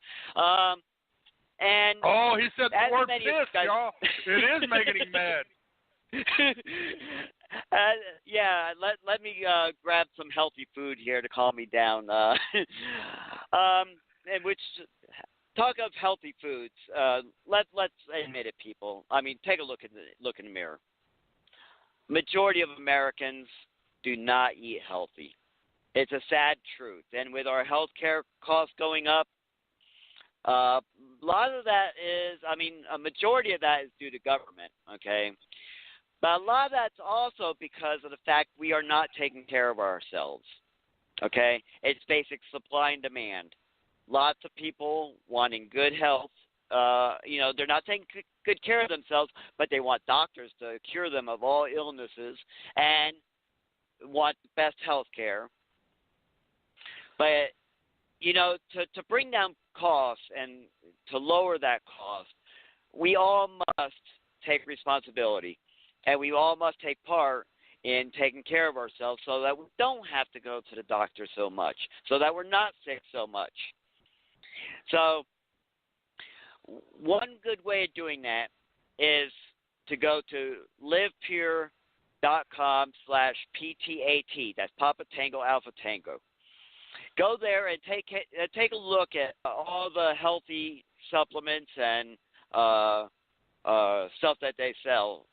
And he said the word piss, y'all. It is making him mad. Let me grab some healthy food here to calm me down. And which talk of healthy foods. Let's admit it, people. I mean, take a look in the mirror. Majority of Americans do not eat healthy. It's a sad truth, and with our health care costs going up, a lot of that a majority of that is due to government. Okay. But a lot of that's also because of the fact we are not taking care of ourselves, okay? It's basic supply and demand. Lots of people wanting good health. They're not taking good care of themselves, but they want doctors to cure them of all illnesses and want the best health care. But, to bring down costs and to lower that cost, we all must take responsibility. And we all must take part in taking care of ourselves so that we don't have to go to the doctor so much, so that we're not sick so much. So one good way of doing that is to go to livepure.com/PTAT. That's Papa Tango Alpha Tango. Go there and take a look at all the healthy supplements and stuff that they sell.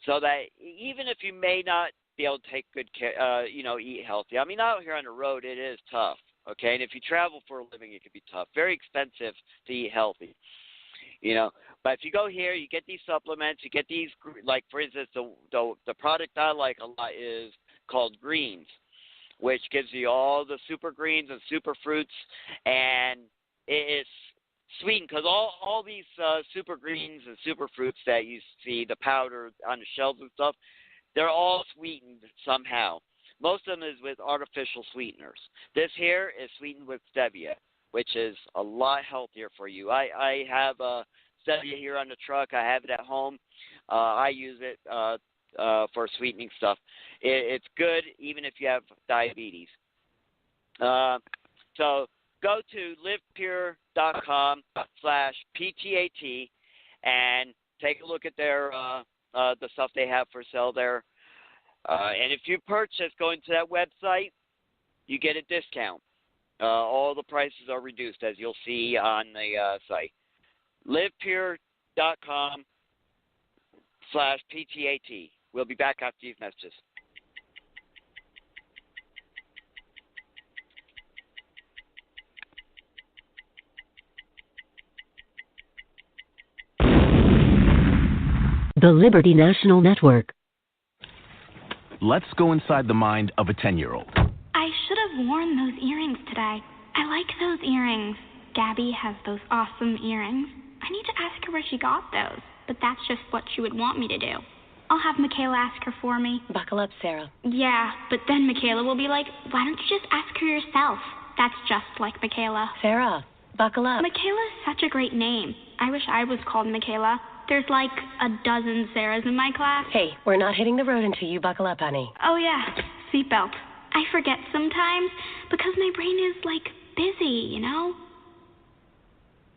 So that even if you may not be able to take good care, eat healthy. I mean, out here on the road, it is tough, okay? And if you travel for a living, it can be tough. Very expensive to eat healthy, But if you go here, you get these supplements. You get these, like, for instance, the product I like a lot is called Greens, which gives you all the super greens and super fruits, and it is sweetened because all these super greens and super fruits that you see, the powder on the shelves and stuff, they're all sweetened somehow. Most of them is with artificial sweeteners. This here is sweetened with stevia, which is a lot healthier for you. I have stevia here on the truck. I have it at home. I use it for sweetening stuff. It's good even if you have diabetes. So go to livepure.com/PTAT and take a look at their the stuff they have for sale there. And if you purchase going to that website, you get a discount. All the prices are reduced, as you'll see on the site. livepure.com/PTAT. We'll be back after these messages. The Liberty National Network. Let's go inside the mind of a 10-year-old. I should have worn those earrings today. I like those earrings. Gabby has those awesome earrings. I need to ask her where she got those, but that's just what she would want me to do. I'll have Michaela ask her for me. Buckle up, Sarah. Yeah, but then Michaela will be like, why don't you just ask her yourself? That's just like Michaela. Sarah, buckle up. Michaela's such a great name. I wish I was called Michaela. There's like a dozen Sarahs in my class. Hey, we're not hitting the road until you buckle up, honey. Oh, yeah. Seatbelt. I forget sometimes because my brain is, busy,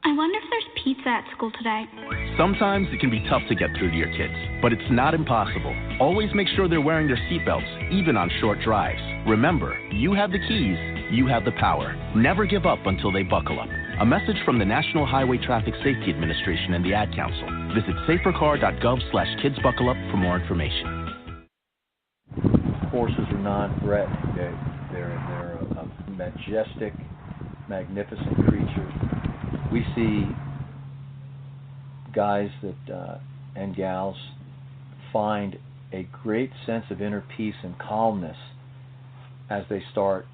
I wonder if there's pizza at school today. Sometimes it can be tough to get through to your kids, but it's not impossible. Always make sure they're wearing their seatbelts, even on short drives. Remember, you have the keys, You have the power. Never give up until they buckle up. A message from the National Highway Traffic Safety Administration and the Ad Council. Visit safercar.gov/kidsbuckleup for more information. Horses are not threatening. They're a majestic, magnificent creature. We see guys that and gals find a great sense of inner peace and calmness as they start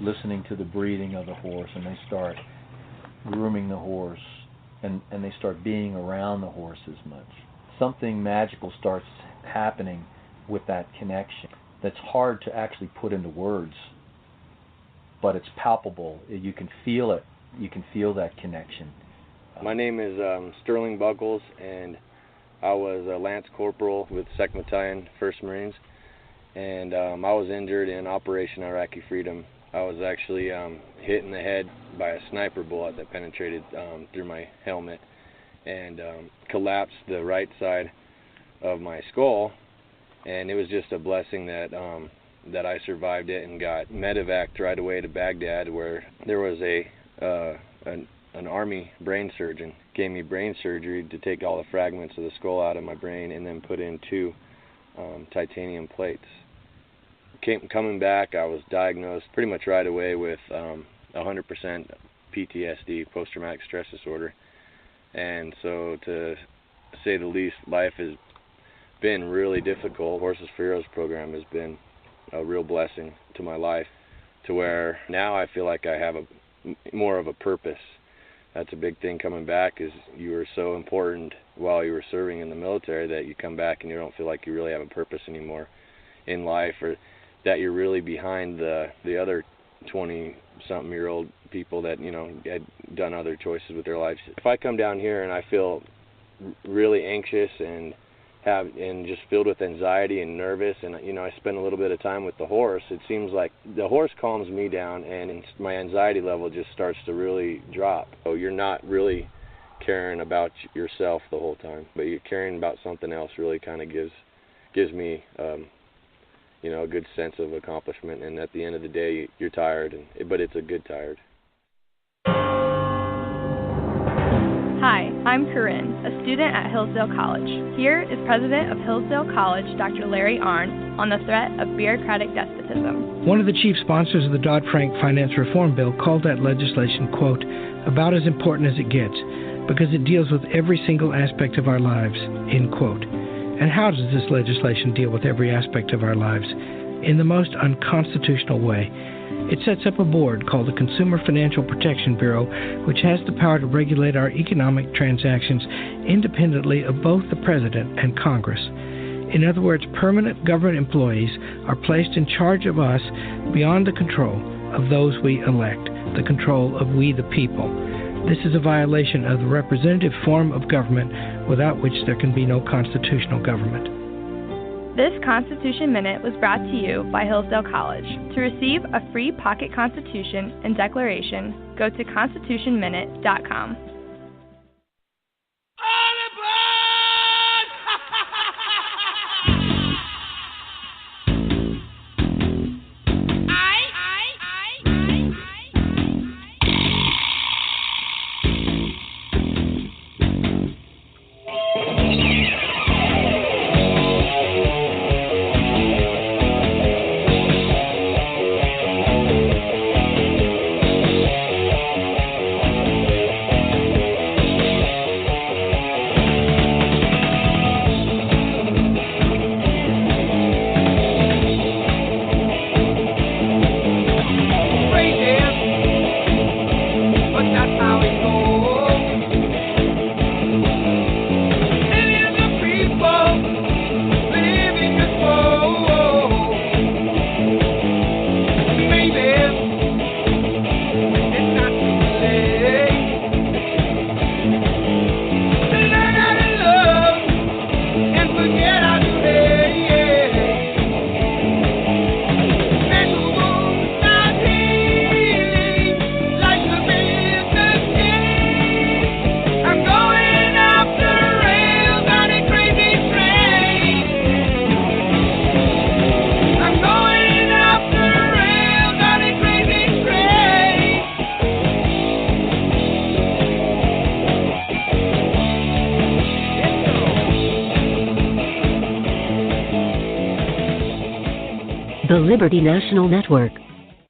listening to the breathing of the horse, and they start grooming the horse, and they start being around the horse as much. Something magical starts happening with that connection that's hard to actually put into words, but it's palpable. You can feel it. You can feel that connection. My name is Sterling Buckles, and I was a Lance Corporal with 2nd Battalion, 1st Marines, and I was injured in Operation Iraqi Freedom. I was actually hit in the head by a sniper bullet that penetrated through my helmet and collapsed the right side of my skull, and it was just a blessing that I survived it and got medevaced right away to Baghdad, where there was an Army brain surgeon gave me brain surgery to take all the fragments of the skull out of my brain and then put in 2 titanium plates. Coming back, I was diagnosed pretty much right away with 100% PTSD, post-traumatic stress disorder. And so, to say the least, life has been really difficult. Horses for Heroes program has been a real blessing to my life, to where now I feel like I have more of a purpose. That's a big thing coming back, is you were so important while you were serving in the military that you come back and you don't feel like you really have a purpose anymore in life, or that you're really behind the other 20-something-year-old people that, had done other choices with their lives. If I come down here and I feel really anxious and just filled with anxiety and nervous, and I spend a little bit of time with the horse, it seems like the horse calms me down, and my anxiety level just starts to really drop. So you're not really caring about yourself the whole time, but you're caring about something else. Really kind of gives me a good sense of accomplishment, and at the end of the day you're tired, but it's a good tired. Hi, I'm Corinne, a student at Hillsdale College. Here is President of Hillsdale College, Dr. Larry Arnn, on the threat of bureaucratic despotism. One of the chief sponsors of the Dodd-Frank Finance Reform Bill called that legislation, quote, about as important as it gets, because it deals with every single aspect of our lives, end quote. And how does this legislation deal with every aspect of our lives? In the most unconstitutional way. It sets up a board called the Consumer Financial Protection Bureau, which has the power to regulate our economic transactions independently of both the President and Congress. In other words, permanent government employees are placed in charge of us beyond the control of those we elect, the control of we the people. This is a violation of the representative form of government, without which there can be no constitutional government. This Constitution Minute was brought to you by Hillsdale College. To receive a free pocket constitution and declaration, go to constitutionminute.com. Liberty National Network.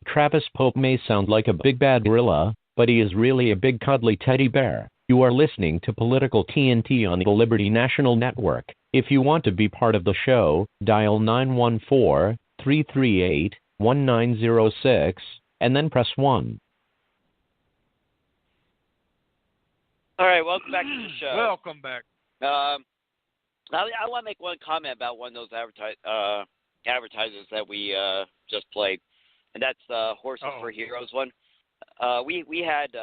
Travis Pope may sound like a big bad gorilla, but he is really a big cuddly teddy bear. You are listening to Political TNT on the Liberty National Network. If you want to be part of the show, dial 914-338-1906 and then press 1. All right, welcome back to the show. Welcome back. I want to make one comment about one of those advertisers that we just played, and that's the Horses for Heroes one. We had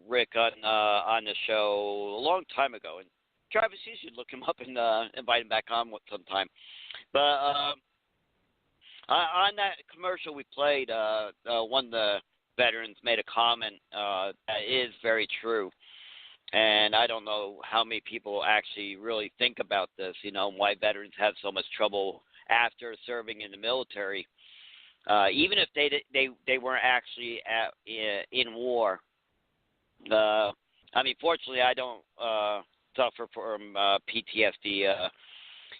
Rick on the show a long time ago, and Travis, you should look him up and invite him back on sometime. But on that commercial we played, one of the veterans made a comment that is very true. And I don't know how many people actually really think about this, why veterans have so much trouble after serving in the military, even if they weren't actually in war. Fortunately, I don't suffer from PTSD.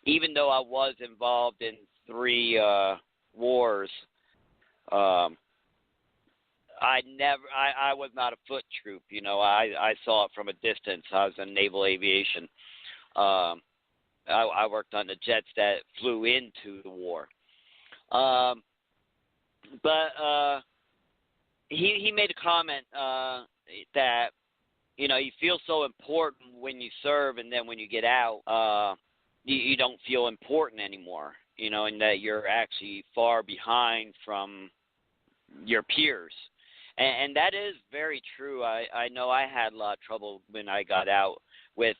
Even though I was involved in 3 wars, I was not a foot troop, I saw it from a distance. I was in naval aviation. I worked on the jets that flew into the war. But he made a comment that, you feel so important when you serve, and then when you get out, you don't feel important anymore, and that you're actually far behind from your peers. And that is very true. I know I had a lot of trouble when I got out with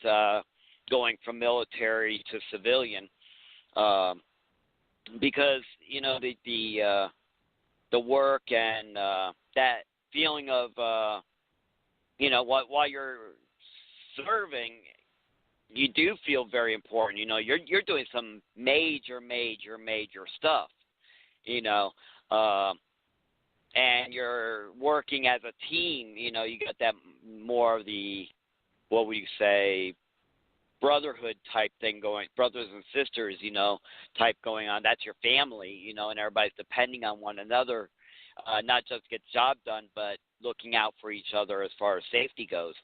going from military to civilian, because the work and that feeling of while you're serving, you do feel very important. You're doing some major stuff. And you're working as a team, you got that more of the, what would you say, brotherhood type thing going, brothers and sisters, type going on. That's your family, and everybody's depending on one another, not just to get the job done, but looking out for each other as far as safety goes.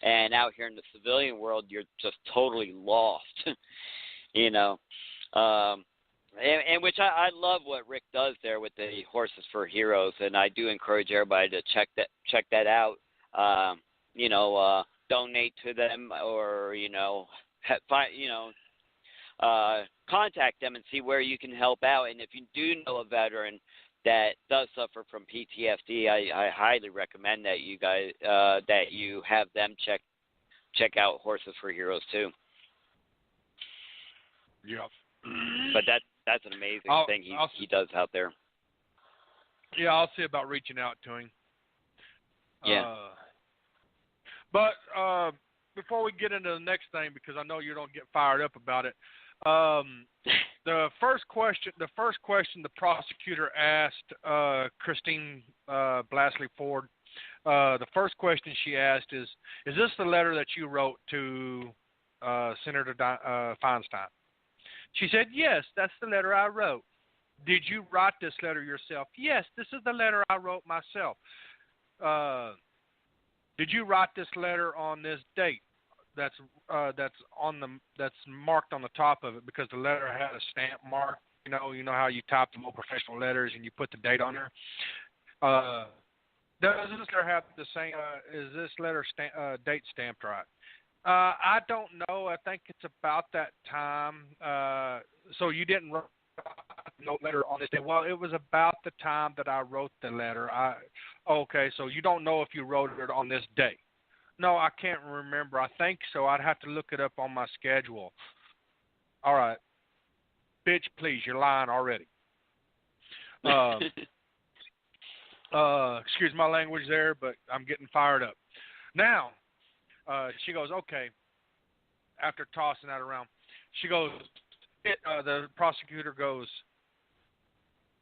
And out here in the civilian world, you're just totally lost, And which I love what Rick does there with the Horses for Heroes, and I do encourage everybody to check that out. Donate to them, or contact them and see where you can help out. And if you do know a veteran that does suffer from PTSD, I highly recommend that you guys that you have them check out Horses for Heroes too. Yeah. But that's an amazing thing he does out there. Yeah, I'll see about reaching out to him. Yeah. But before we get into the next thing, because I know you don't get fired up about it, the first question the prosecutor asked Christine Blassley Ford, the first question she asked is this the letter that you wrote to Senator Feinstein? She said, yes, that's the letter I wrote. Did you write this letter yourself? Yes, this is the letter I wrote myself. Did you write this letter on this date? That's marked on the top of it, because the letter had a stamp mark. You know how you type the more professional letters and you put the date on there. Does this letter have the same? Is this letter date stamped right? I don't know. I think it's about that time. So you didn't write no letter on this day. Well, it was about the time that I wrote the letter. Okay, so you don't know if you wrote it on this day. No, I can't remember. I think so. I'd have to look it up on my schedule. All right. Bitch, please, you're lying already. Excuse my language there, but I'm getting fired up. Now, she goes, okay, after tossing that around, she goes, the prosecutor goes,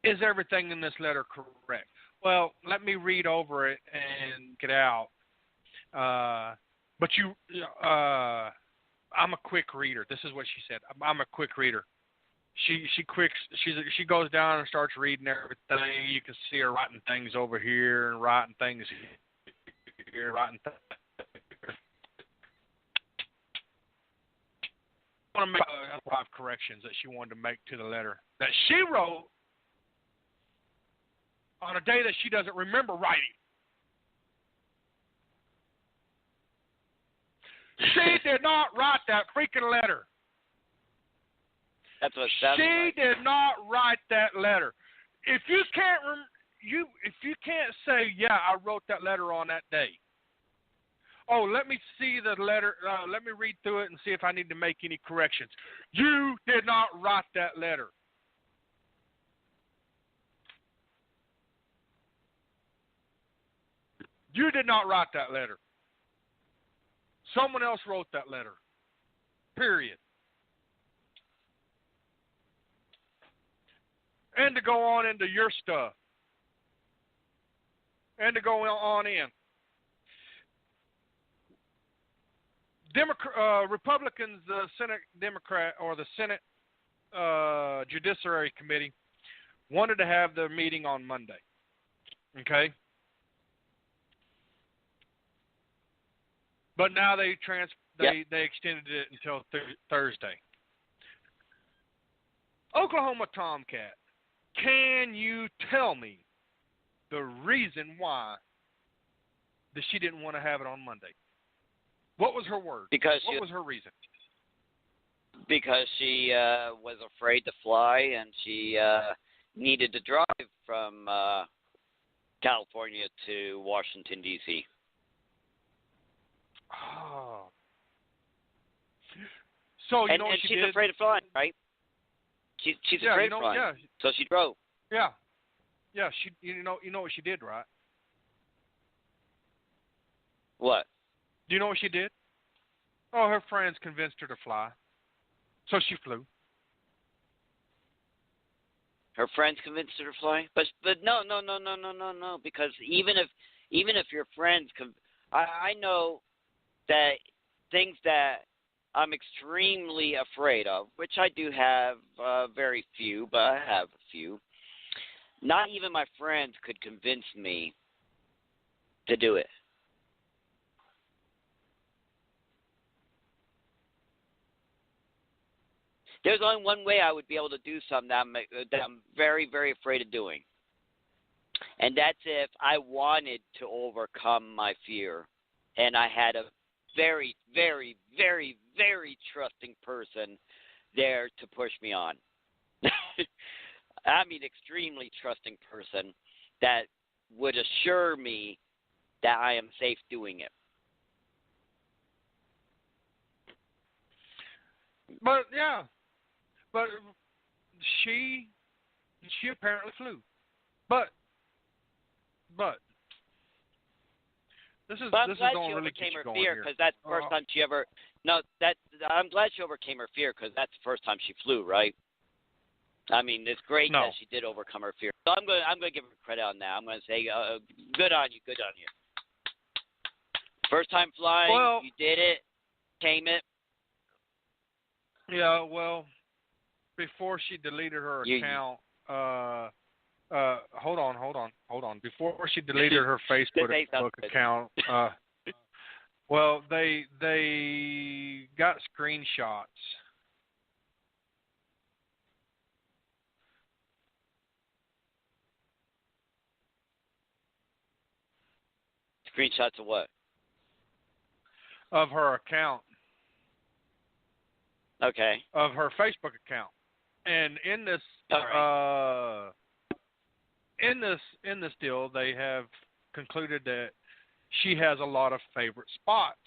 is everything in this letter correct? Well, let me read over it and get out. But I'm a quick reader. This is what she said. I'm a quick reader. She goes down and starts reading everything. You can see her writing things over here and writing things here, writing things. I want to make 5 corrections that she wanted to make to the letter that she wrote on a day that she doesn't remember writing. She did not write that freaking letter. That's what it sounds like. She did not write that letter. If you can't say, yeah, I wrote that letter on that day. Oh, let me see the letter. Let me read through it and see if I need to make any corrections. You did not write that letter. You did not write that letter. Someone else wrote that letter. Period. And to go on into your stuff. And to go on in. Republicans, the Senate Democrat or the Senate Judiciary Committee wanted to have their meeting on Monday. Okay? But now they extended it until Thursday. Oklahoma Tomcat, can you tell me the reason why that she didn't want to have it on Monday? What was her word? What was her reason? Because she was afraid to fly, and she needed to drive from California to Washington, D.C. Oh. So you know what she's did? afraid of flying, right? She's afraid of flying. Yeah. So she drove. Yeah. Yeah. You know what she did, right? What? Do you know what she did? Oh, her friends convinced her to fly, so she flew. Her friends convinced her to fly, but no, because even if your friends, I know that things that I'm extremely afraid of, which I do have very few, but I have a few. Not even my friends could convince me to do it. There's only one way I would be able to do something that I'm very, very afraid of doing. And that's if I wanted to overcome my fear and I had a very, very, very, very trusting person there to push me on. I mean, extremely trusting person that would assure me that I am safe doing it. But, yeah. But she apparently flew. But this is I'm this glad is going she to really overcame get you her going fear here. because that's the first time she ever. No, I'm glad she overcame her fear because that's the first time she flew, right? I mean, it's great that she did overcome her fear. So I'm going to give her credit on that. I'm going to say, good on you, good on you. First time flying, you did it, came it. Yeah, well, before she deleted her account, hold on. Before she deleted her Facebook account, well, they got screenshots. Screenshots of what? Of her account. Okay. Of her Facebook account. And in this in this deal, they have concluded that she has a lot of favorite spots.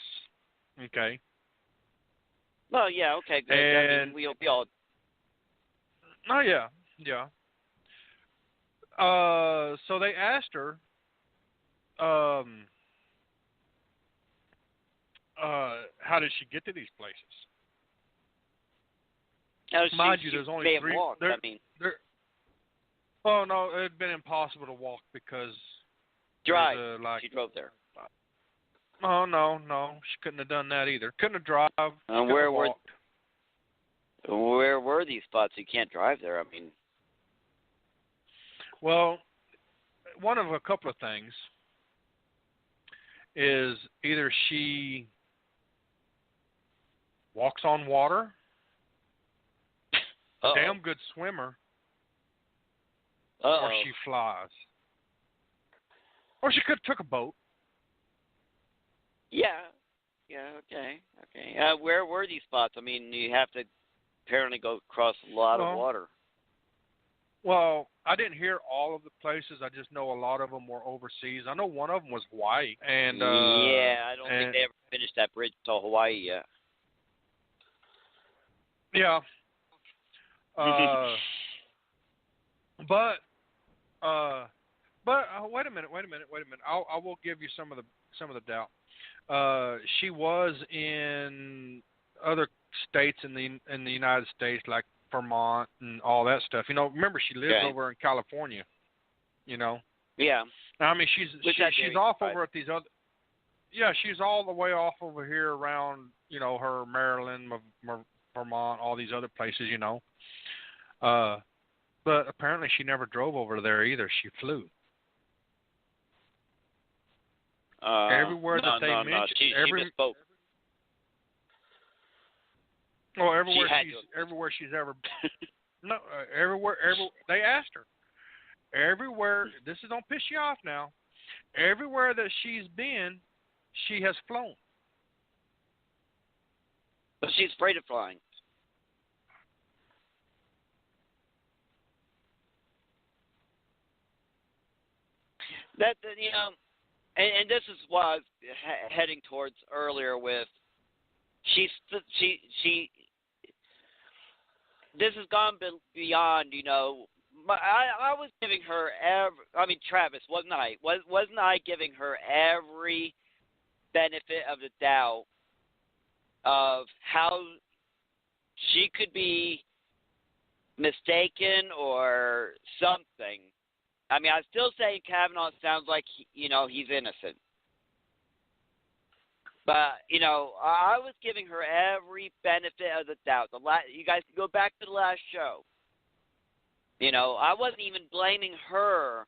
Okay. Well, yeah, okay, good. And, I mean, we all. Oh yeah. So they asked her, how did she get to these places? Mind you, there's only 3. Walked, Well, no, it had been impossible to walk because drive. She drove there. Oh no, she couldn't have done that either. Couldn't have drive. Where were? Where were these spots? You can't drive there. I mean, well, one of a couple of things is either she walks on water, damn good swimmer, or she flies. Or she could have took a boat. Yeah, okay. Where were these spots? I mean, you have to apparently go across a lot of water. Well, I didn't hear all of the places. I just know a lot of them were overseas. I know one of them was Hawaii. And I don't think they ever finished that bridge to Hawaii yet. Yeah. But wait a minute. I will give you some of the doubt. She was in other states in the United States, like Vermont and all that stuff. You know, remember she lives over in California. You know. Yeah. I mean, she's off over at these other. Yeah, she's all the way off over here around, you know, her Maryland, Vermont, all these other places, you know. But apparently she never drove over there either. She flew. Everywhere that they mentioned, she misspoke. Oh, everywhere she's ever. No, everywhere. They asked her. Everywhere. This is gonna piss you off now. Everywhere that she's been, she has flown. But she's afraid of flying. That, you know, and this is what I was heading towards earlier with. She. This has gone beyond, you know. I was giving her Travis, wasn't I? Wasn't I giving her every benefit of the doubt of how she could be mistaken or something? I mean, I still say Kavanaugh sounds like, you know, he's innocent. But, you know, I was giving her every benefit of the doubt. You guys can go back to the last show. You know, I wasn't even blaming her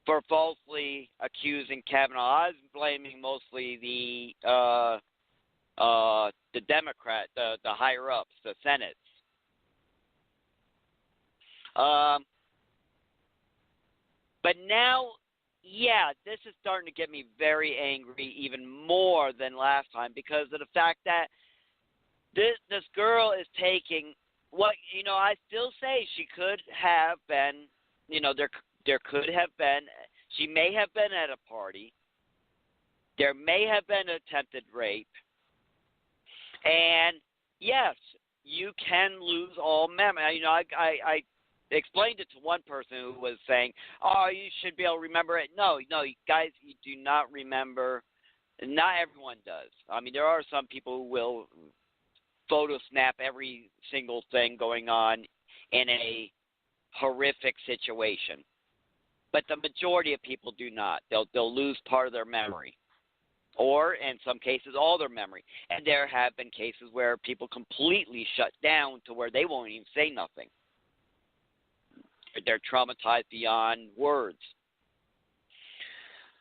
for falsely accusing Kavanaugh. I was blaming mostly the Democrat, the higher ups, the Senate. But now, yeah, this is starting to get me very angry, even more than last time, because of the fact that this girl is taking what, you know, I still say she could have been, you know, there could have been, she may have been at a party, there may have been attempted rape, and yes, you can lose all memory. You know, I explained it to one person who was saying, "Oh, you should be able to remember it." No, guys, you do not remember. Not everyone does. I mean, there are some people who will photo snap every single thing going on in a horrific situation, but the majority of people do not. They'll lose part of their memory, or in some cases, all their memory. And there have been cases where people completely shut down to where they won't even say nothing. They're traumatized beyond words.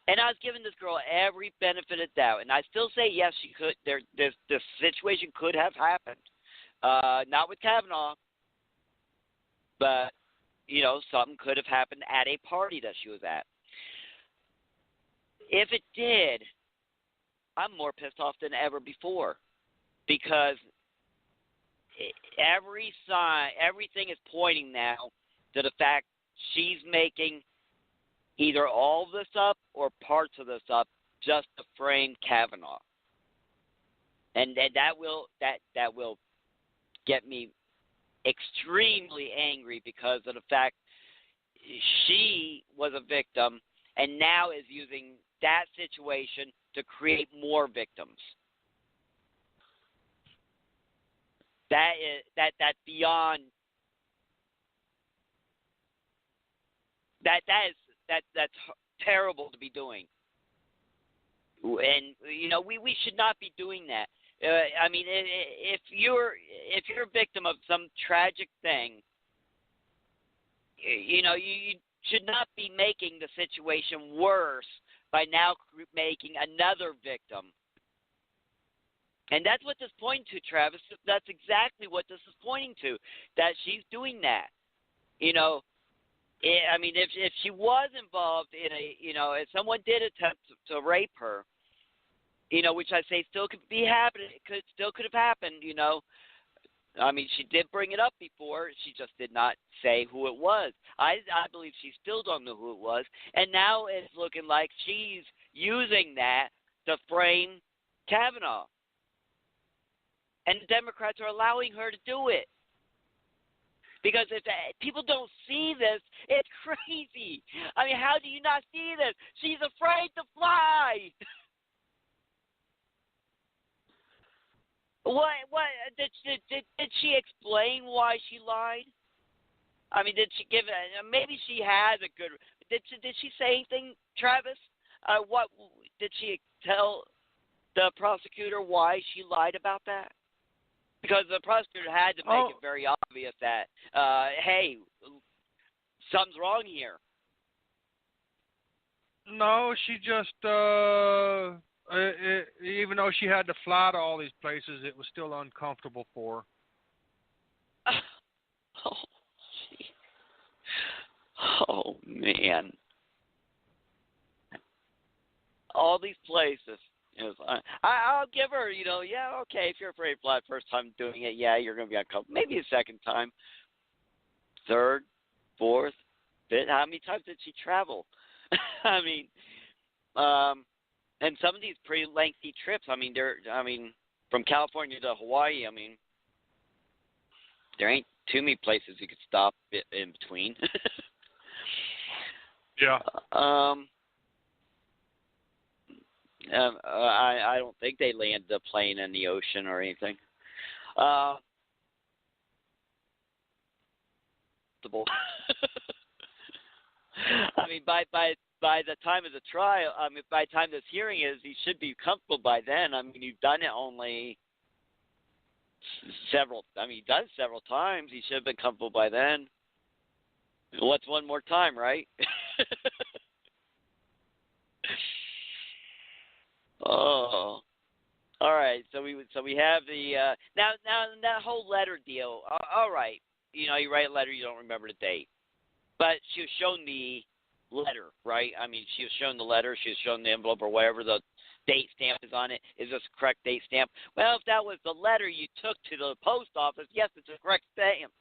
And I was giving this girl every benefit of doubt, and I still say yes, she could. This situation could have happened, not with Kavanaugh, but you know, something could have happened at a party that she was at. If it did, I'm more pissed off than ever before, because every sign, everything is pointing now to the fact she's making either all of this up or parts of this up just to frame Kavanaugh. And that will get me extremely angry because of the fact she was a victim and now is using that situation to create more victims. That's beyond. That's terrible to be doing, and you know we should not be doing that. I mean, if if you're a victim of some tragic thing, you should not be making the situation worse by now making another victim. And that's what this is pointing to, Travis. That's exactly what this is pointing to, that she's doing that. If she was involved in if someone did attempt to rape her, which I say still could be happening, could have happened, she did bring it up before. She just did not say who it was. I believe she still don't know who it was. And now it's looking like she's using that to frame Kavanaugh. And the Democrats are allowing her to do it. Because if people don't see this, it's crazy. How do you not see this? She's afraid to fly. What did she explain why she lied? Did she give it? Maybe she has a good. Did she say anything, Travis? What did she tell the prosecutor why she lied about that? Because the prosecutor had to make it very obvious that, hey, something's wrong here. No, she just, even though she had to fly to all these places, it was still uncomfortable for her. Oh, man. All these places. I'll give her, okay, if you're afraid to fly the first time doing it, yeah, you're going to be uncomfortable. Maybe a second time, third, fourth, fifth. How many times did she travel? And some of these pretty lengthy trips, from California to Hawaii, there ain't too many places you could stop in between. Yeah. I don't think they landed the plane in the ocean or anything. By the time of the trial, by the time this hearing is, he should be comfortable by then. You've done it only several. You've done it several times. He should have been comfortable by then. What's one more time, right? Oh, all right. So we have the now that whole letter deal. All right, you write a letter, you don't remember the date, but she was shown the letter, right? She was shown the letter, she was shown the envelope or whatever the date stamp is on it. Is this a correct date stamp? Well, if that was the letter you took to the post office, yes, it's a correct stamp.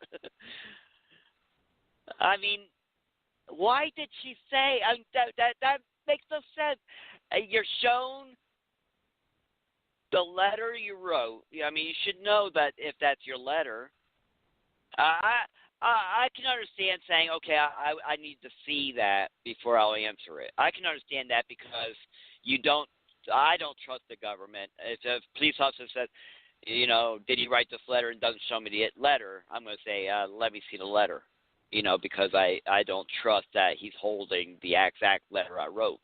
Why did she say? That makes no sense. You're shown the letter you wrote. You should know that if that's your letter. I can understand saying, okay, I need to see that before I'll answer it. I can understand that because I don't trust the government. If a police officer says, did he write this letter and doesn't show me the letter, I'm going to say, let me see the letter, because I don't trust that he's holding the exact letter I wrote.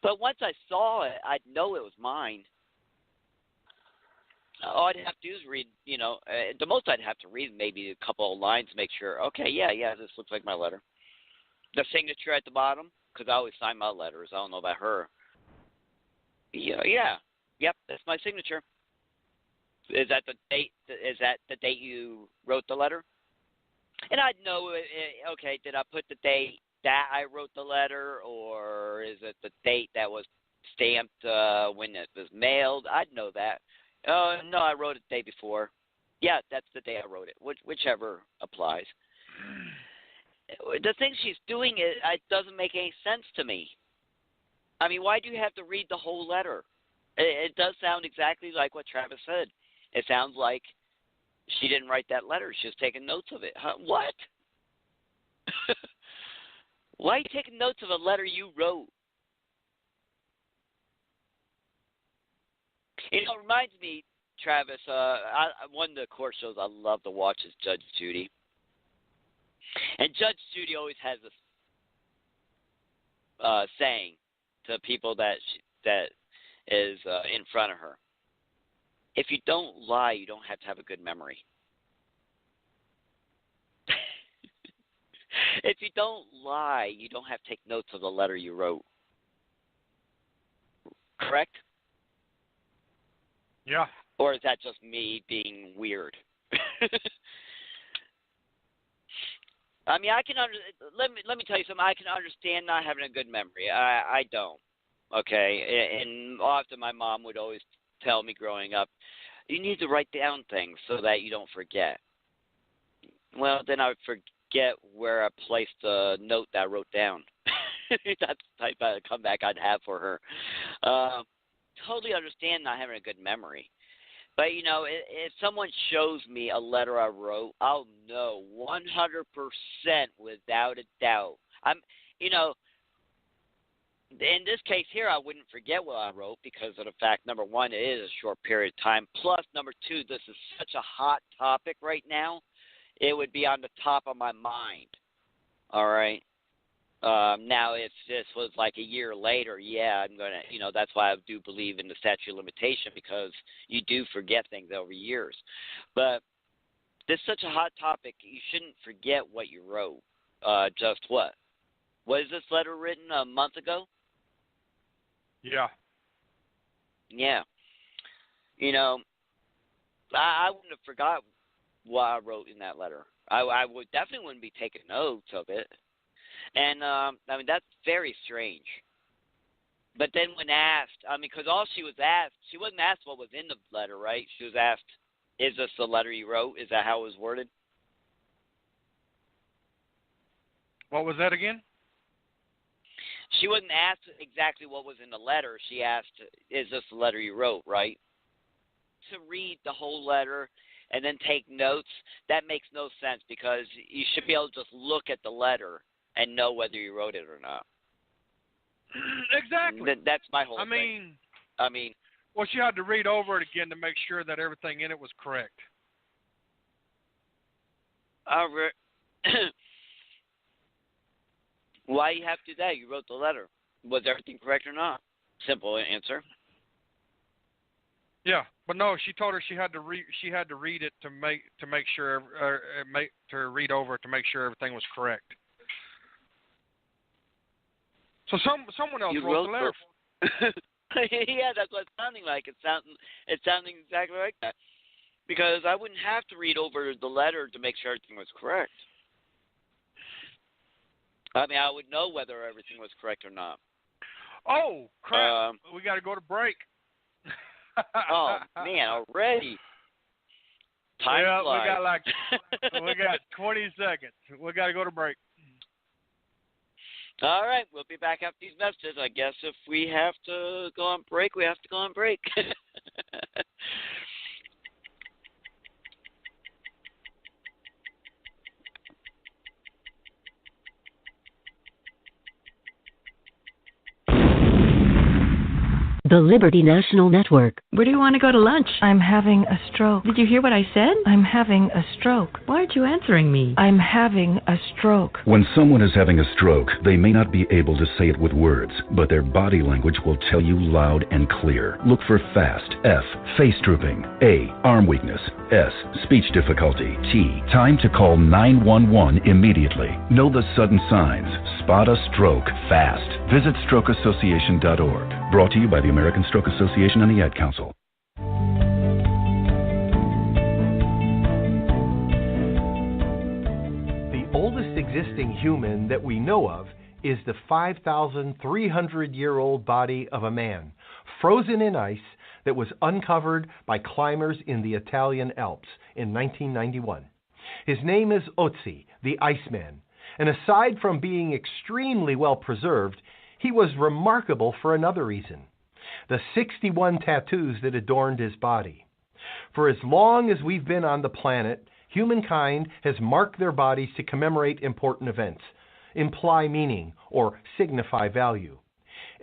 But once I saw it, I'd know it was mine. All I'd have to do is read, the most I'd have to read maybe a couple of lines to make sure, okay, yeah, this looks like my letter. The signature at the bottom, because I always sign my letters. I don't know about her. Yep, that's my signature. Is that the date? Is that the date you wrote the letter? And I'd know, okay, did I put the date that I wrote the letter, or is it the date that was stamped when it was mailed? I'd know that. No, I wrote it the day before. Yeah, that's the day I wrote it, whichever applies. The thing she's doing, it doesn't make any sense to me. Why do you have to read the whole letter? It does sound exactly like what Travis said. It sounds like she didn't write that letter. She was taking notes of it. Huh? What? Why are you taking notes of a letter you wrote? It reminds me, Travis, one of the court shows I love to watch is Judge Judy. And Judge Judy always has this saying to people that is in front of her. If you don't lie, you don't have to have a good memory. If you don't lie, you don't have to take notes of the letter you wrote. Correct? Yeah. Or is that just me being weird? I mean, let me tell you something. I can understand not having a good memory. I don't. Okay, and often my mom would always tell me growing up, you need to write down things so that you don't forget. Well, then I would forget where I placed the note that I wrote down. That's the type of comeback I'd have for her. Totally understand not having a good memory. But, you know, if someone shows me a letter I wrote, I'll know 100% without a doubt. In this case here, I wouldn't forget what I wrote because of the fact, number one, it is a short period of time. Plus, number two, this is such a hot topic right now. It would be on the top of my mind. All right. Now, if this was like a year later, yeah, I'm going to, that's why I do believe in the statute of limitation, because you do forget things over years. But this is such a hot topic, you shouldn't forget what you wrote. Just what? Was this letter written a month ago? Yeah. Yeah. I wouldn't have forgot what I wrote in that letter. I would definitely wouldn't be taking notes of it. And, that's very strange. But then when asked, because all she was asked, she wasn't asked what was in the letter, right? She was asked, is this the letter you wrote? Is that how it was worded? What was that again? She wasn't asked exactly what was in the letter. She asked, is this the letter you wrote, right? To read the whole letter and then take notes, that makes no sense, because you should be able to just look at the letter and know whether you wrote it or not. Exactly. That's my whole thing. Well, she had to read over it again to make sure that everything in it was correct. Why you have to do that? You wrote the letter. Was everything correct or not? Simple answer. Yeah, but no, she told her she had to read it to make sure to read over it to make sure everything was correct. So someone else wrote the letter. Yeah, that's what it's sounding like. It's sounding exactly like that. Because I wouldn't have to read over the letter to make sure everything was correct. I would know whether everything was correct or not. Oh, crap. We got to go to break. Oh, man, already. Time flies. We got 20 seconds. We got to go to break. All right, we'll be back after these messages. I guess if we have to go on break, we have to go on break. The Liberty National Network. Where do you want to go to lunch? I'm having a stroke. Did you hear what I said? I'm having a stroke. Why aren't you answering me? I'm having a stroke. When someone is having a stroke, they may not be able to say it with words, but their body language will tell you loud and clear. Look for FAST. F. Face drooping. A. Arm weakness. S. Speech difficulty. T. Time to call 911 immediately. Know the sudden signs. Spot a stroke fast. Visit strokeassociation.org. Brought to you by the American Stroke Association and the Ad Council. The oldest existing human that we know of is the 5,300-year-old body of a man, frozen in ice, that was uncovered by climbers in the Italian Alps in 1991. His name is Ötzi, the Iceman, and aside from being extremely well preserved, he was remarkable for another reason: the 61 tattoos that adorned his body. For as long as we've been on the planet, humankind has marked their bodies to commemorate important events, imply meaning, or signify value.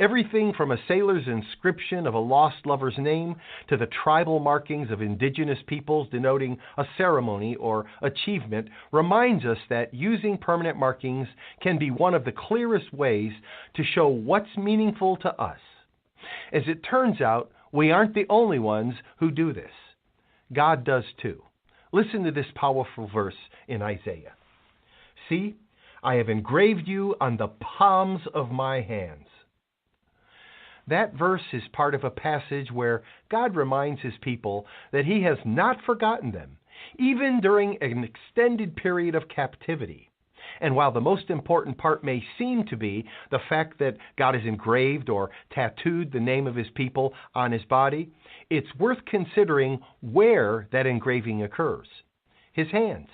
Everything from a sailor's inscription of a lost lover's name to the tribal markings of indigenous peoples denoting a ceremony or achievement reminds us that using permanent markings can be one of the clearest ways to show what's meaningful to us. As it turns out, we aren't the only ones who do this. God does too. Listen to this powerful verse in Isaiah. See, I have engraved you on the palms of my hands. That verse is part of a passage where God reminds his people that he has not forgotten them, even during an extended period of captivity. And while the most important part may seem to be the fact that God has engraved or tattooed the name of his people on his body, it's worth considering where that engraving occurs. His hands.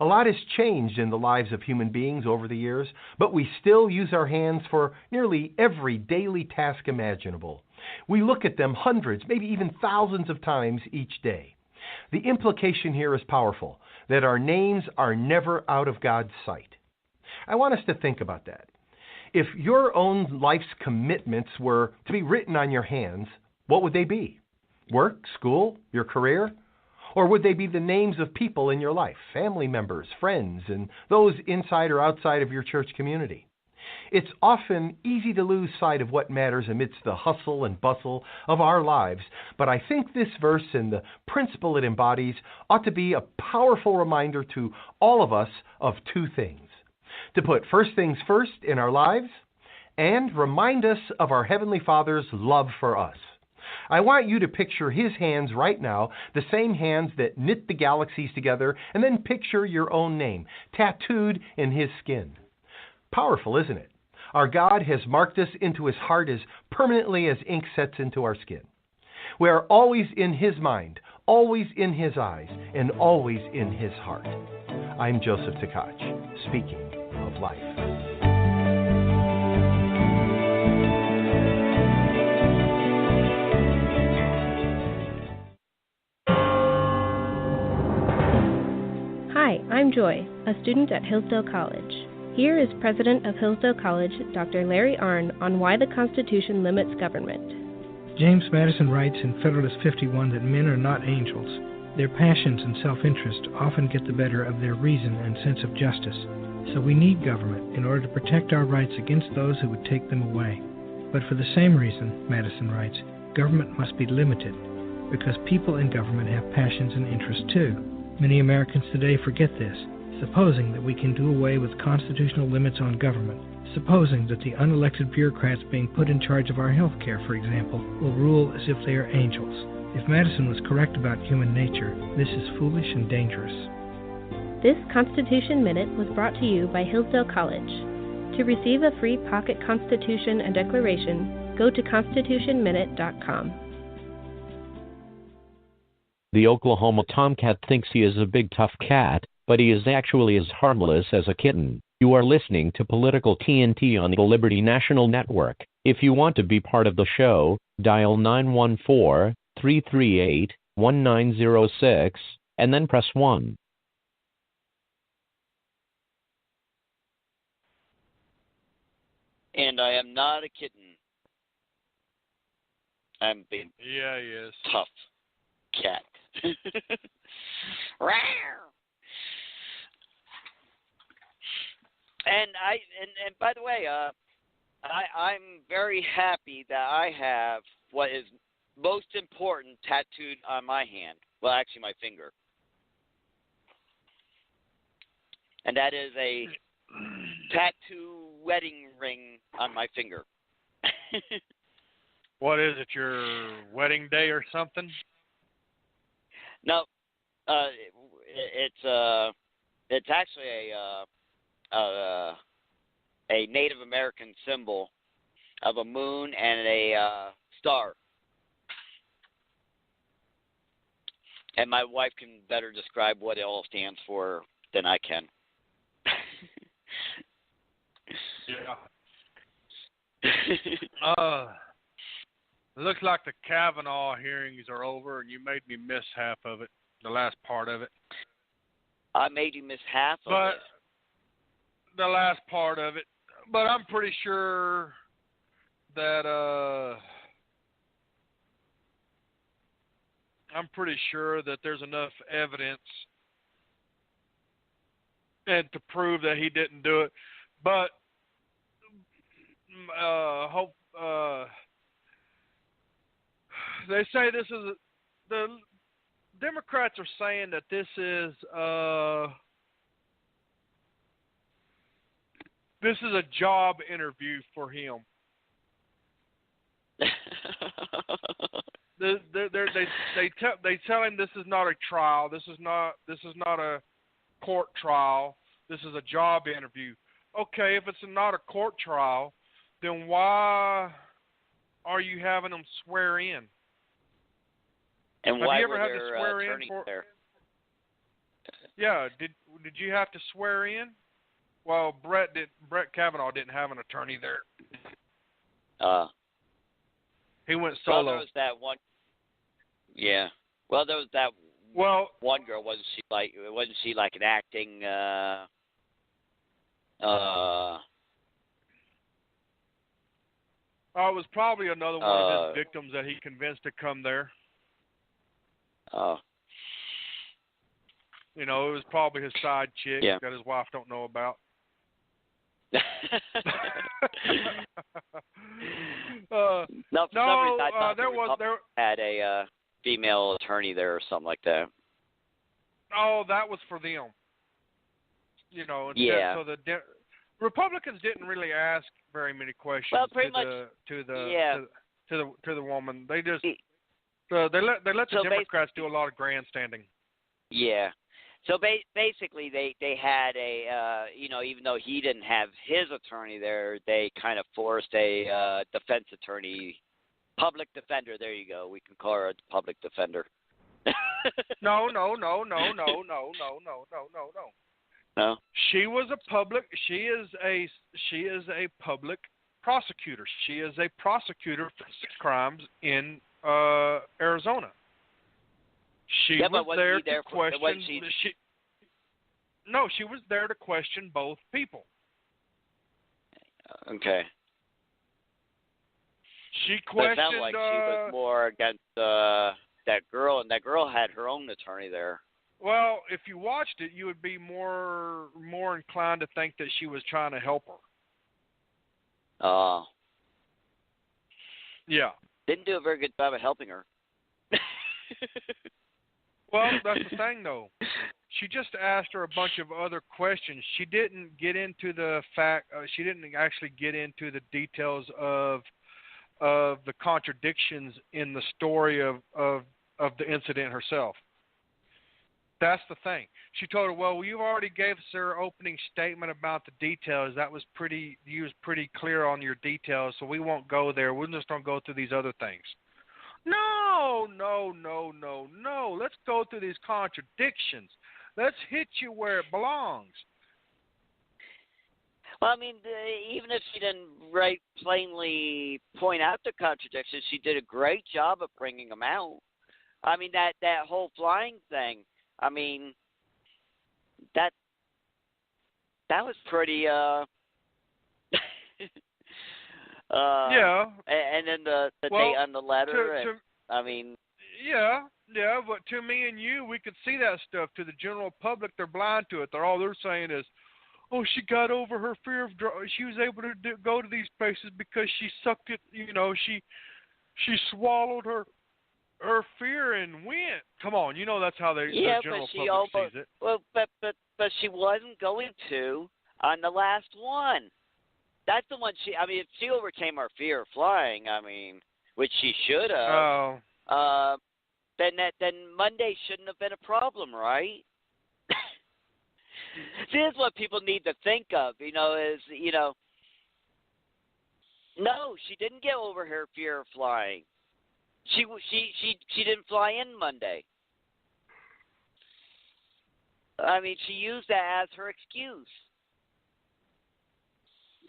A lot has changed in the lives of human beings over the years, but we still use our hands for nearly every daily task imaginable. We look at them hundreds, maybe even thousands of times each day. The implication here is powerful, that our names are never out of God's sight. I want us to think about that. If your own life's commitments were to be written on your hands, what would they be? Work, school, your career? Or would they be the names of people in your life, family members, friends, and those inside or outside of your church community? It's often easy to lose sight of what matters amidst the hustle and bustle of our lives, but I think this verse and the principle it embodies ought to be a powerful reminder to all of us of two things: to put first things first in our lives, and remind us of our Heavenly Father's love for us. I want you to picture his hands right now, the same hands that knit the galaxies together, and then picture your own name, tattooed in his skin. Powerful, isn't it? Our God has marked us into his heart as permanently as ink sets into our skin. We are always in his mind, always in his eyes, and always in his heart. I'm Joseph Tkach, speaking of life. Hi, I'm Joy, a student at Hillsdale College. Here is President of Hillsdale College, Dr. Larry Arnn, on why the Constitution limits government. James Madison writes in Federalist 51 that men are not angels. Their passions and self-interest often get the better of their reason and sense of justice. So we need government in order to protect our rights against those who would take them away. But for the same reason, Madison writes, government must be limited, because people in government have passions and interests too. Many Americans today forget this, supposing that we can do away with constitutional limits on government, supposing that the unelected bureaucrats being put in charge of our health care, for example, will rule as if they are angels. If Madison was correct about human nature, this is foolish and dangerous. This Constitution Minute was brought to you by Hillsdale College. To receive a free pocket Constitution and Declaration, go to constitutionminute.com. The Oklahoma Tomcat thinks he is a big tough cat, but he is actually as harmless as a kitten. You are listening to Political TNT on the Liberty National Network. If you want to be part of the show, dial 914-338-1906 and then press 1. And I am not a kitten. I'm big. Yeah, he is. Tough cat. And by the way, I'm very happy that I have what is most important tattooed on my hand. Well, actually, my finger. And that is a tattoo wedding ring on my finger. What is it, your wedding day or something? No, it's actually a Native American symbol of a moon and a star. And my wife can better describe what it all stands for than I can. Yeah. It looks like the Kavanaugh hearings are over, and you made me miss half of it, the last part of it. I made you miss half of it? The last part of it. But I'm pretty sure that there's enough evidence and to prove that he didn't do it. But They say this is the Democrats are saying that this is a job interview for him. They tell him this is not a trial. This is not a court trial. This is a job interview. Okay, if it's not a court trial, then why are you having them swear in? And Have why you ever were had to there swear in attorneys there? Yeah, did you have to swear in? Well, Brett-Kavanaugh didn't have an attorney there. He went solo. Well, there was that one. Yeah. Well, there was that. One girl. Wasn't she like an acting? It was probably another one of his victims that he convinced to come there. Oh. You know, it was probably his side chick that his wife don't know about. No, for some reason I thought there had a female attorney there or something like that. Oh, that was for them. You know, so the Republicans didn't really ask very many questions to the woman. They just they let the Democrats do a lot of grandstanding. Yeah. So basically, they had a even though he didn't have his attorney there, they kind of forced a defense attorney, public defender. There you go. We can call her a public defender. No. No. She is a public prosecutor. She is a prosecutor for sex crimes in Arizona. She was there to question. She was there to question both people. Okay. She questioned. But it sounded like she was more against that girl, and that girl had her own attorney there. Well, if you watched it, you would be more inclined to think that she was trying to help her. Oh. Yeah. Didn't do a very good job of helping her. Well, that's the thing, though. She just asked her a bunch of other questions. She didn't get into the fact. She didn't actually get into the details of the contradictions in the story of the incident herself. That's the thing. She told her, "Well, you already gave us your opening statement about the details. That was you was pretty clear on your details, so we won't go there. We're just going to go through these other things." No. Let's go through these contradictions. Let's hit you where it belongs. Well, I mean, even if she didn't plainly point out the contradictions, she did a great job of bringing them out. I mean, that whole flying thing. I mean, that was pretty. Yeah. And then the date on the letter. I mean. Yeah, but to me and you, we could see that stuff. To the general public, they're blind to it. All they're saying is, "Oh, she got over her fear of drugs. She was able to go to these places because she sucked it. You know, she swallowed her fear and went." Come on, you know that's how the general public sees it. Well, but she wasn't going to on the last one. That's the one she. I mean, if she overcame her fear of flying, I mean, which she should have. Oh. Then Monday shouldn't have been a problem, right? See, this is what people need to think of, no, she didn't get over her fear of flying. She didn't fly in Monday. I mean, she used that as her excuse,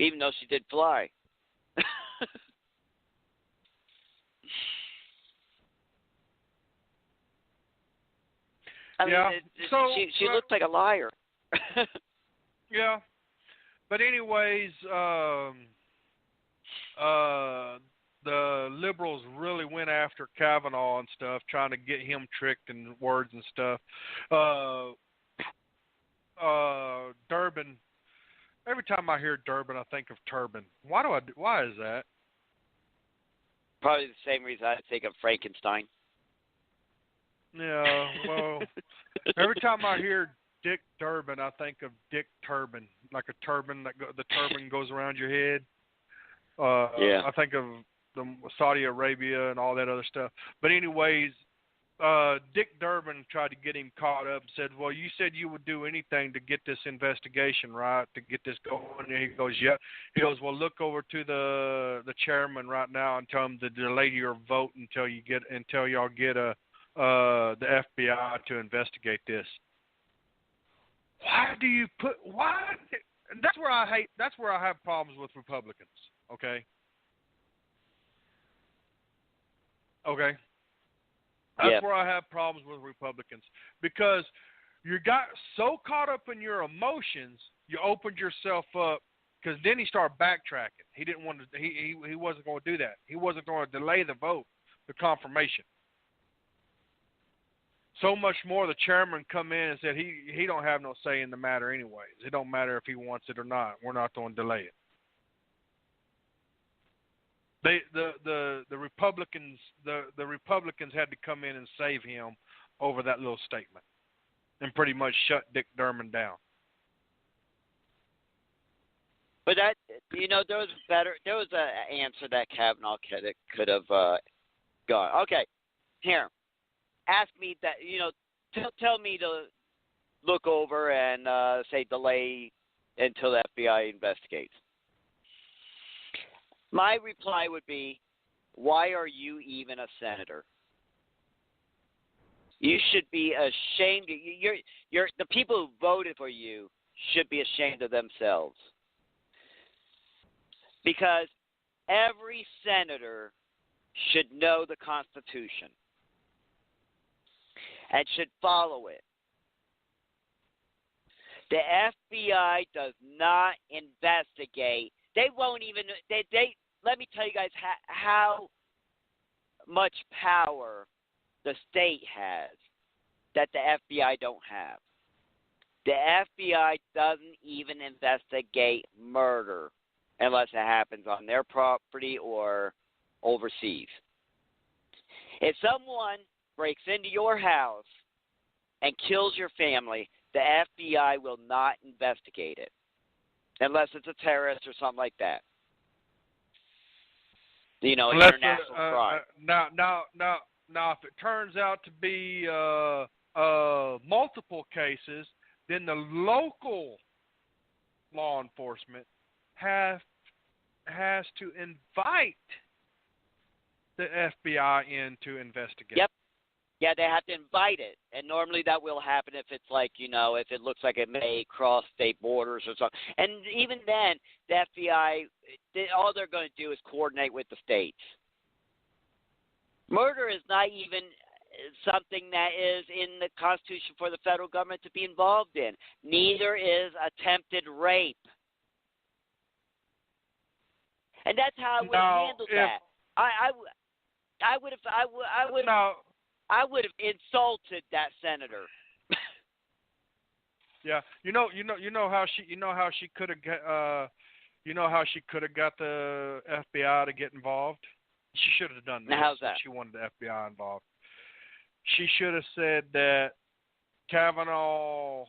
even though she did fly. I mean, she looked like a liar. Yeah, but anyways, the liberals really went after Kavanaugh and stuff, trying to get him tricked in words and stuff. Durbin. Every time I hear Durbin, I think of turban. Why is that? Probably the same reason I think of Frankenstein. Yeah, well, every time I hear Dick Durbin, I think of Dick Turban, like a turban the turban goes around your head. Yeah. I think of the Saudi Arabia and all that other stuff. But anyways, Dick Durbin tried to get him caught up and said, well, you said you would do anything to get this investigation right, to get this going. And he goes, yeah. He goes, well, look over to the chairman right now and tell him to delay your vote until y'all get the FBI to investigate this. That's where I have problems with Republicans, okay? Okay. That's where I have problems with Republicans, because you got so caught up in your emotions, you opened yourself up. Because then he started backtracking. He didn't want to. He wasn't going to do that. He wasn't going to delay the vote, the confirmation. So much more, the chairman come in and said he don't have no say in the matter anyways. It don't matter if he wants it or not. We're not going to delay it. The Republicans had to come in and save him over that little statement, and pretty much shut Dick Durbin down. But that, there was an answer that Kavanaugh could have gone. Okay, here, ask me that. Tell me to look over and say delay until the FBI investigates. My reply would be, why are you even a senator? You should be ashamed. The people who voted for you should be ashamed of themselves. Because every senator should know the Constitution and should follow it. The FBI does not investigate. They won't even. They let me tell you guys how much power the state has that the FBI don't have. The FBI doesn't even investigate murder unless it happens on their property or overseas. If someone breaks into your house and kills your family, the FBI will not investigate it unless it's a terrorist or something like that. International crime. Now, if it turns out to be multiple cases, then the local law enforcement has to invite the FBI in to investigate. Yep. Yeah, they have to invite it. And normally that will happen if it's like, if it looks like it may cross state borders or something. And even then, the FBI, all they're going to do is coordinate with the states. Murder is not even something that is in the Constitution for the federal government to be involved in. Neither is attempted rape. And that's how I would have handled that. I would have insulted that senator. Yeah, you know how she could have got the FBI to get involved. She should have done that. Now, how's that? She wanted the FBI involved. She should have said that Kavanaugh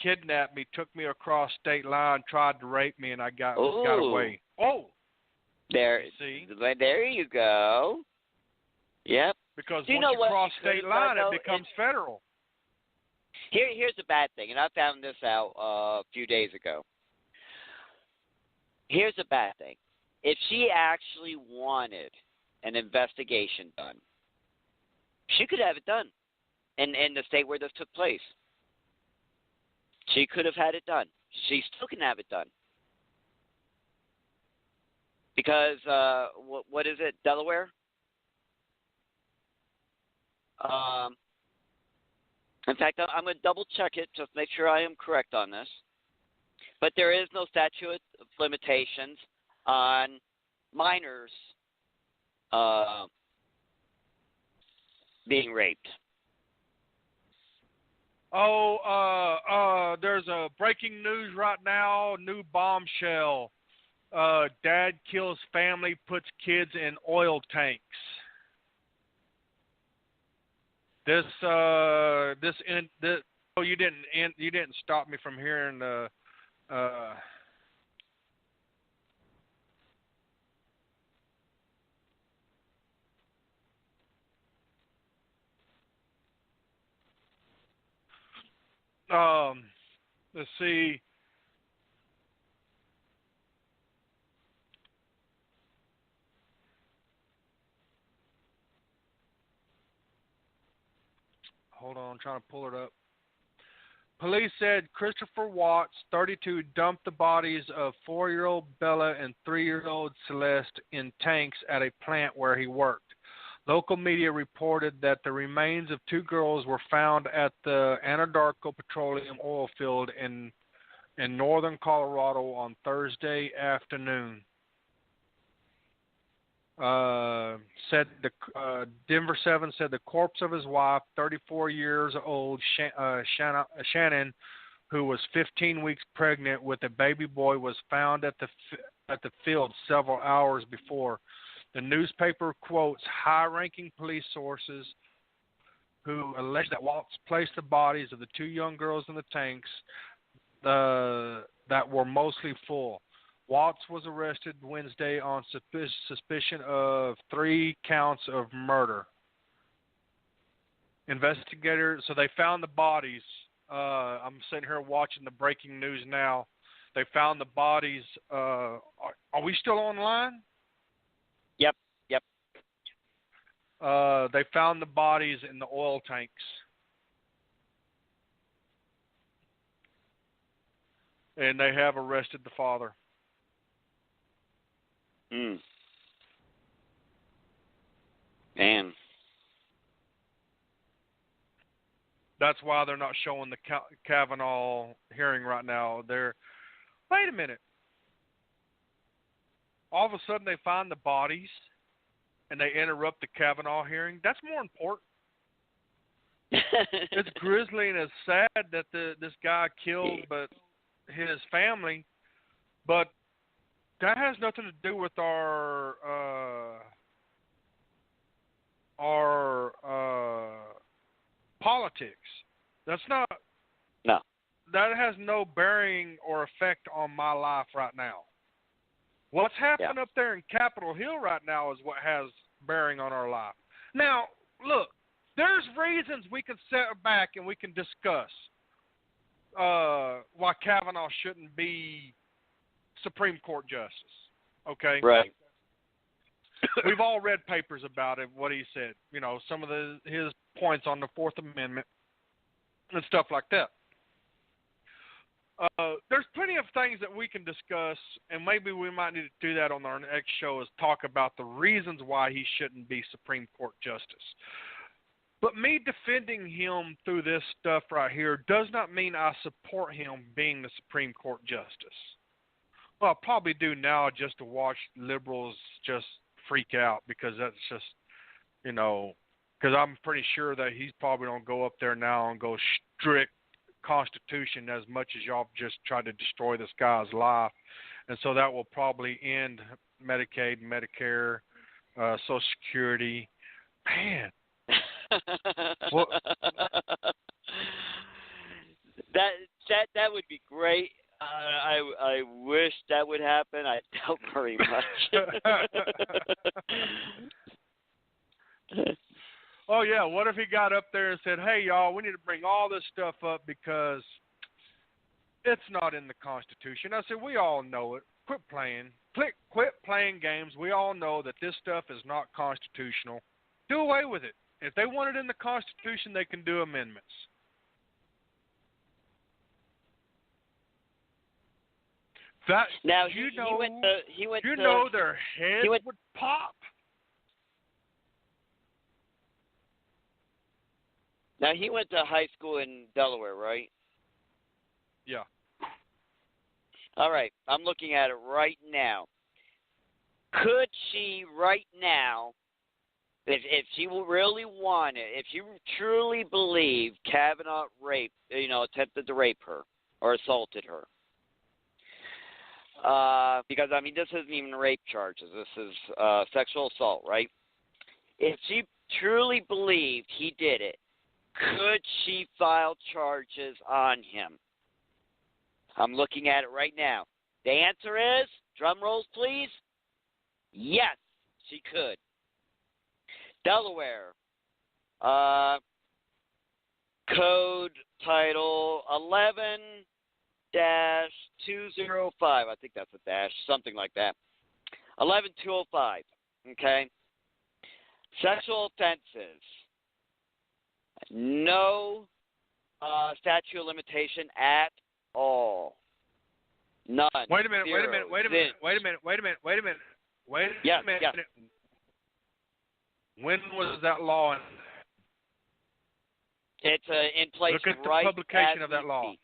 kidnapped me, took me across state line, tried to rape me, and I got away. Oh, there you go. Yep. Because once you cross state line, it becomes federal. Here's the bad thing, and I found this out a few days ago. Here's the bad thing. If she actually wanted an investigation done, she could have it done in the state where this took place. She could have had it done. She still can have it done. Because, what is it, Delaware? In fact, I'm going to double check it just to make sure I am correct on this. But there is no statute of limitations on minors being raped. There's a breaking news right now, new bombshell. Dad kills family, puts kids in oil tanks. Oh, you didn't stop me from hearing the. Let's see. Hold on, I'm trying to pull it up. Police said Christopher Watts, 32, dumped the bodies of 4-year-old Bella and 3-year-old Celeste in tanks at a plant where he worked. Local media reported that the remains of 2 girls were found at the Anadarko Petroleum oil field in northern Colorado on Thursday afternoon. Said the Denver 7 said the corpse of his wife, 34 years old Shannon, who was 15 weeks pregnant with a baby boy, was found at the field several hours before. The newspaper quotes high-ranking police sources who allege that Watts placed the bodies of the 2 young girls in the tanks that were mostly full. Watts was arrested Wednesday on suspicion of 3 counts of murder. Investigators, so they found the bodies. I'm sitting here watching the breaking news now. They found the bodies. Are we still online? Yep. They found the bodies in the oil tanks. And they have arrested the father. Man. That's why they're not showing the Kavanaugh hearing right now. Wait a minute. All of a sudden they find the bodies and they interrupt the Kavanaugh hearing. That's more important. It's grisly and it's sad that this guy killed his family, but that has nothing to do with our politics. That's not. No. That has no bearing or effect on my life right now. What's happening up there in Capitol Hill right now is what has bearing on our life. Now, look, there's reasons we can sit back and we can discuss why Kavanaugh shouldn't be Supreme Court justice. Okay? Right. We've all read papers about it, what he said. You know, some of his points on the Fourth Amendment and stuff like that. There's plenty of things that we can discuss, and maybe we might need to do that on our next show, is talk about the reasons why he shouldn't be Supreme Court justice. But me defending him through this stuff right here does not mean I support him being the Supreme Court justice. Well, I'll probably do now just to watch liberals just freak out, because that's just, you know, because I'm pretty sure that he's probably going to go up there now and go strict Constitution as much as y'all just tried to destroy this guy's life. And so that will probably end Medicaid, Medicare, Social Security. Man. Well, that would be great. I wish that would happen. I doubt very much. Oh, yeah. What if he got up there and said, hey, y'all, we need to bring all this stuff up because it's not in the Constitution. I said, we all know it. Quit playing games. We all know that this stuff is not constitutional. Do away with it. If they want it in the Constitution, they can do amendments. That now he went you to, know their heads would pop. Now he went to high school in Delaware, right? Yeah. All right, I'm looking at it right now. Could she right now, if she really wanted, if you truly believe Kavanaugh attempted to rape her or assaulted her, Because, I mean, this isn't even rape charges. This is sexual assault, right? If she truly believed he did it, could she file charges on him? I'm looking at it right now. The answer is, drum rolls please, yes, she could. Delaware, code title 11-205. I think that's a dash, something like that. 11205, okay? Sexual offenses. No statute of limitation at all. None. Wait a minute. Yes. When was that law in? It's in place Look at the right publication as of that we law. speak.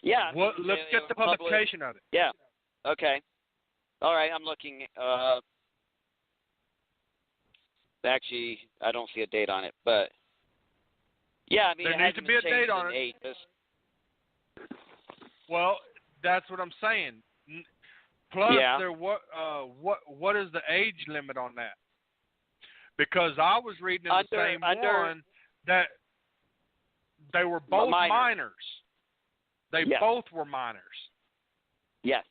Yeah. Look at the publication of it. Yeah. Okay. All right, I'm looking. Actually, I don't see a date on it, but yeah, I mean, there needs to be a date on it. Well, that's what I'm saying. Plus, what is the age limit on that? Because I was reading in the same one that they were both minors. They both were minors. Yes.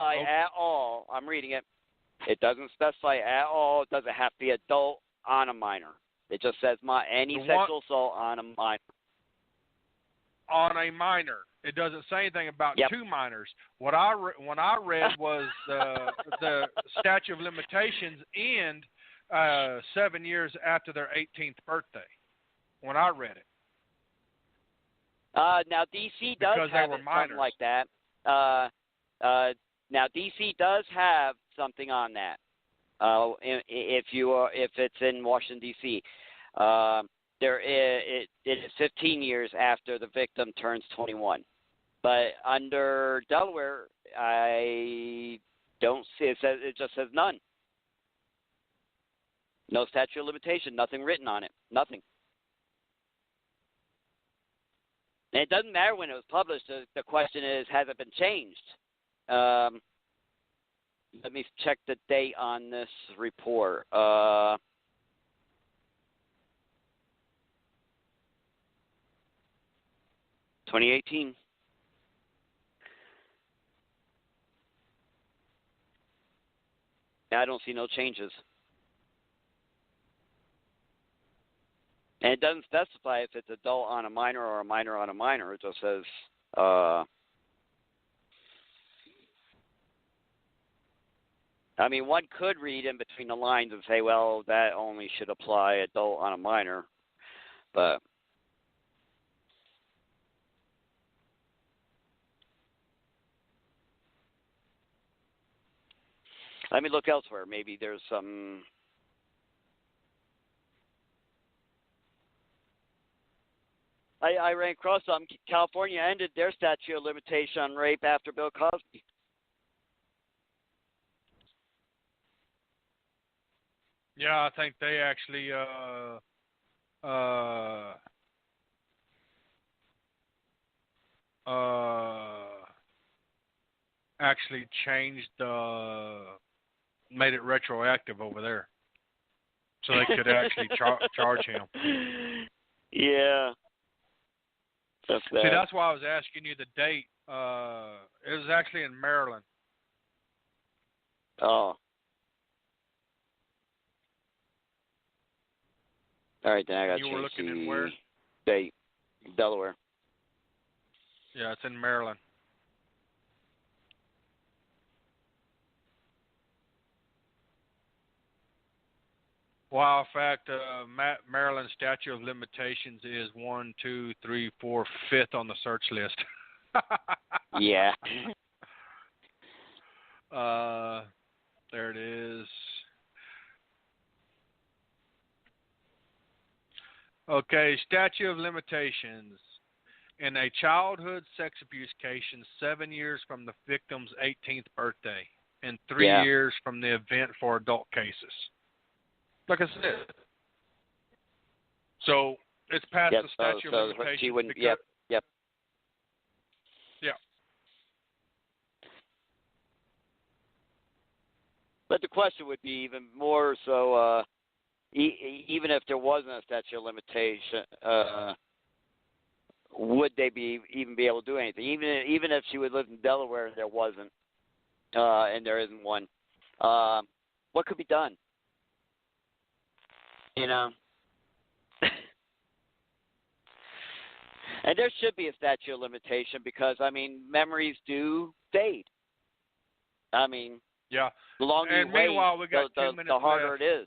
At all. I'm reading it. It doesn't specify at all. It doesn't have to be adult on a minor. It just says any sexual assault on a minor. On a minor. It doesn't say anything about two minors. What I read was the statute of limitations end 7 years after their 18th birthday. When I read it. Now DC does have something like that. Now DC does have something on that. If it's in Washington D.C., it is 15 years after the victim turns 21. But under Delaware, I don't see it. It just says none. No statute of limitation. Nothing written on it. Nothing. And it doesn't matter when it was published. The question is, has it been changed? Let me check the date on this report. 2018. I don't see no changes. And it doesn't specify if it's adult on a minor or a minor on a minor. It just says I mean, one could read in between the lines and say, well, that only should apply adult on a minor. But let me look elsewhere. Maybe there's some. I ran across some. California ended their statute of limitation on rape after Bill Cosby. Yeah, I think they actually actually changed made it retroactive over there, so they could actually charge him. Yeah. See, that's why I was asking you the date. It was actually in Maryland. Oh. All right, then I got to change You were looking in where? Date. Delaware. Yeah, it's in Maryland. Well, in fact, Maryland statute of limitations is 1, 2, 3, 4, 5th on the search list. Yeah. There it is. Okay, statute of limitations. In a childhood sex abuse case, 7 years from the victim's 18th birthday and 3 years from the event for adult cases. Like I said. So it's past the statute of limitations. Yep. Yeah. But the question would be even more so, even if there wasn't a statute of limitation, would they even be able to do anything? Even if she would live in Delaware and there wasn't, and there isn't one, what could be done? You know? And there should be a statute of limitation because, I mean, memories do fade. I mean, yeah. The longer and you wait, meanwhile, we got 2 minutes the harder left. it is.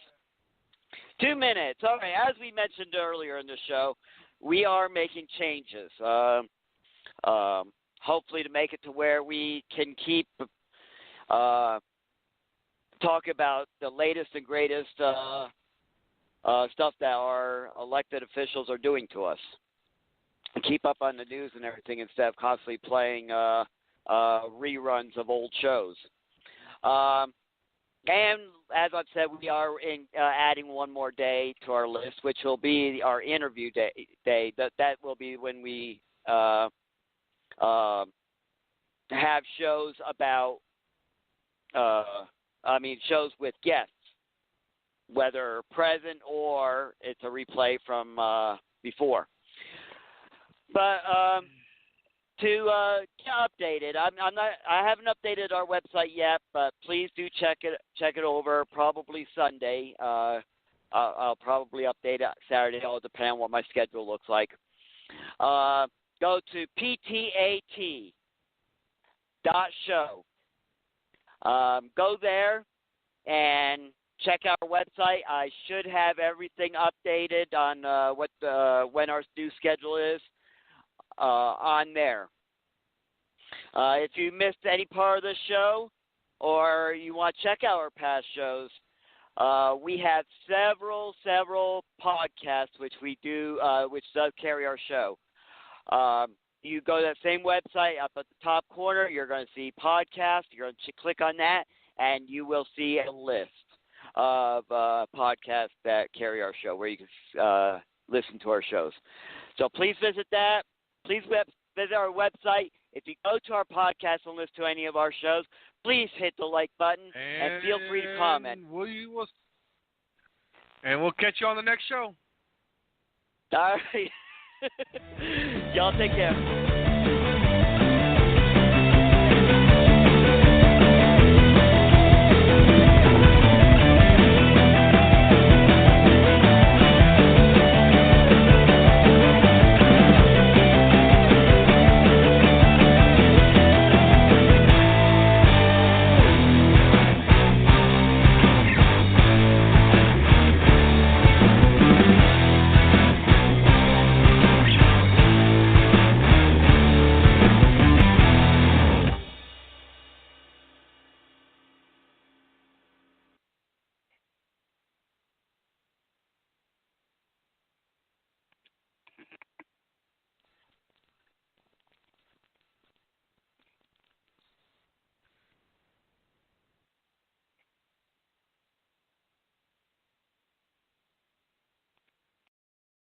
2 minutes. All right. As we mentioned earlier in the show, we are making changes. Hopefully to make it to where we can keep talk about the latest and greatest stuff that our elected officials are doing to us. And keep up on the news and everything instead of constantly playing reruns of old shows. And as I've said, we are adding one more day to our list, which will be our interview day. That will be when we have shows about, shows with guests, whether present or it's a replay from before. But to get updated, I haven't updated our website yet, but please do check it over. Probably Sunday. I'll probably update it Saturday. It'll depend on what my schedule looks like. Go to ptat.show. Go there and check our website. I should have everything updated on when our new schedule is. On there. If you missed any part of the show or you want to check out our past shows, we have several podcasts which we do, which does carry our show. You go to that same website, up at the top corner, you're going to see podcasts. You're going to click on that, and you will see a list of podcasts that carry our show where you can listen to our shows. So please visit that. Please visit our website. If you go to our podcast and listen to any of our shows, please hit the like button and feel free to comment. And we'll catch you on the next show. All right. Y'all take care.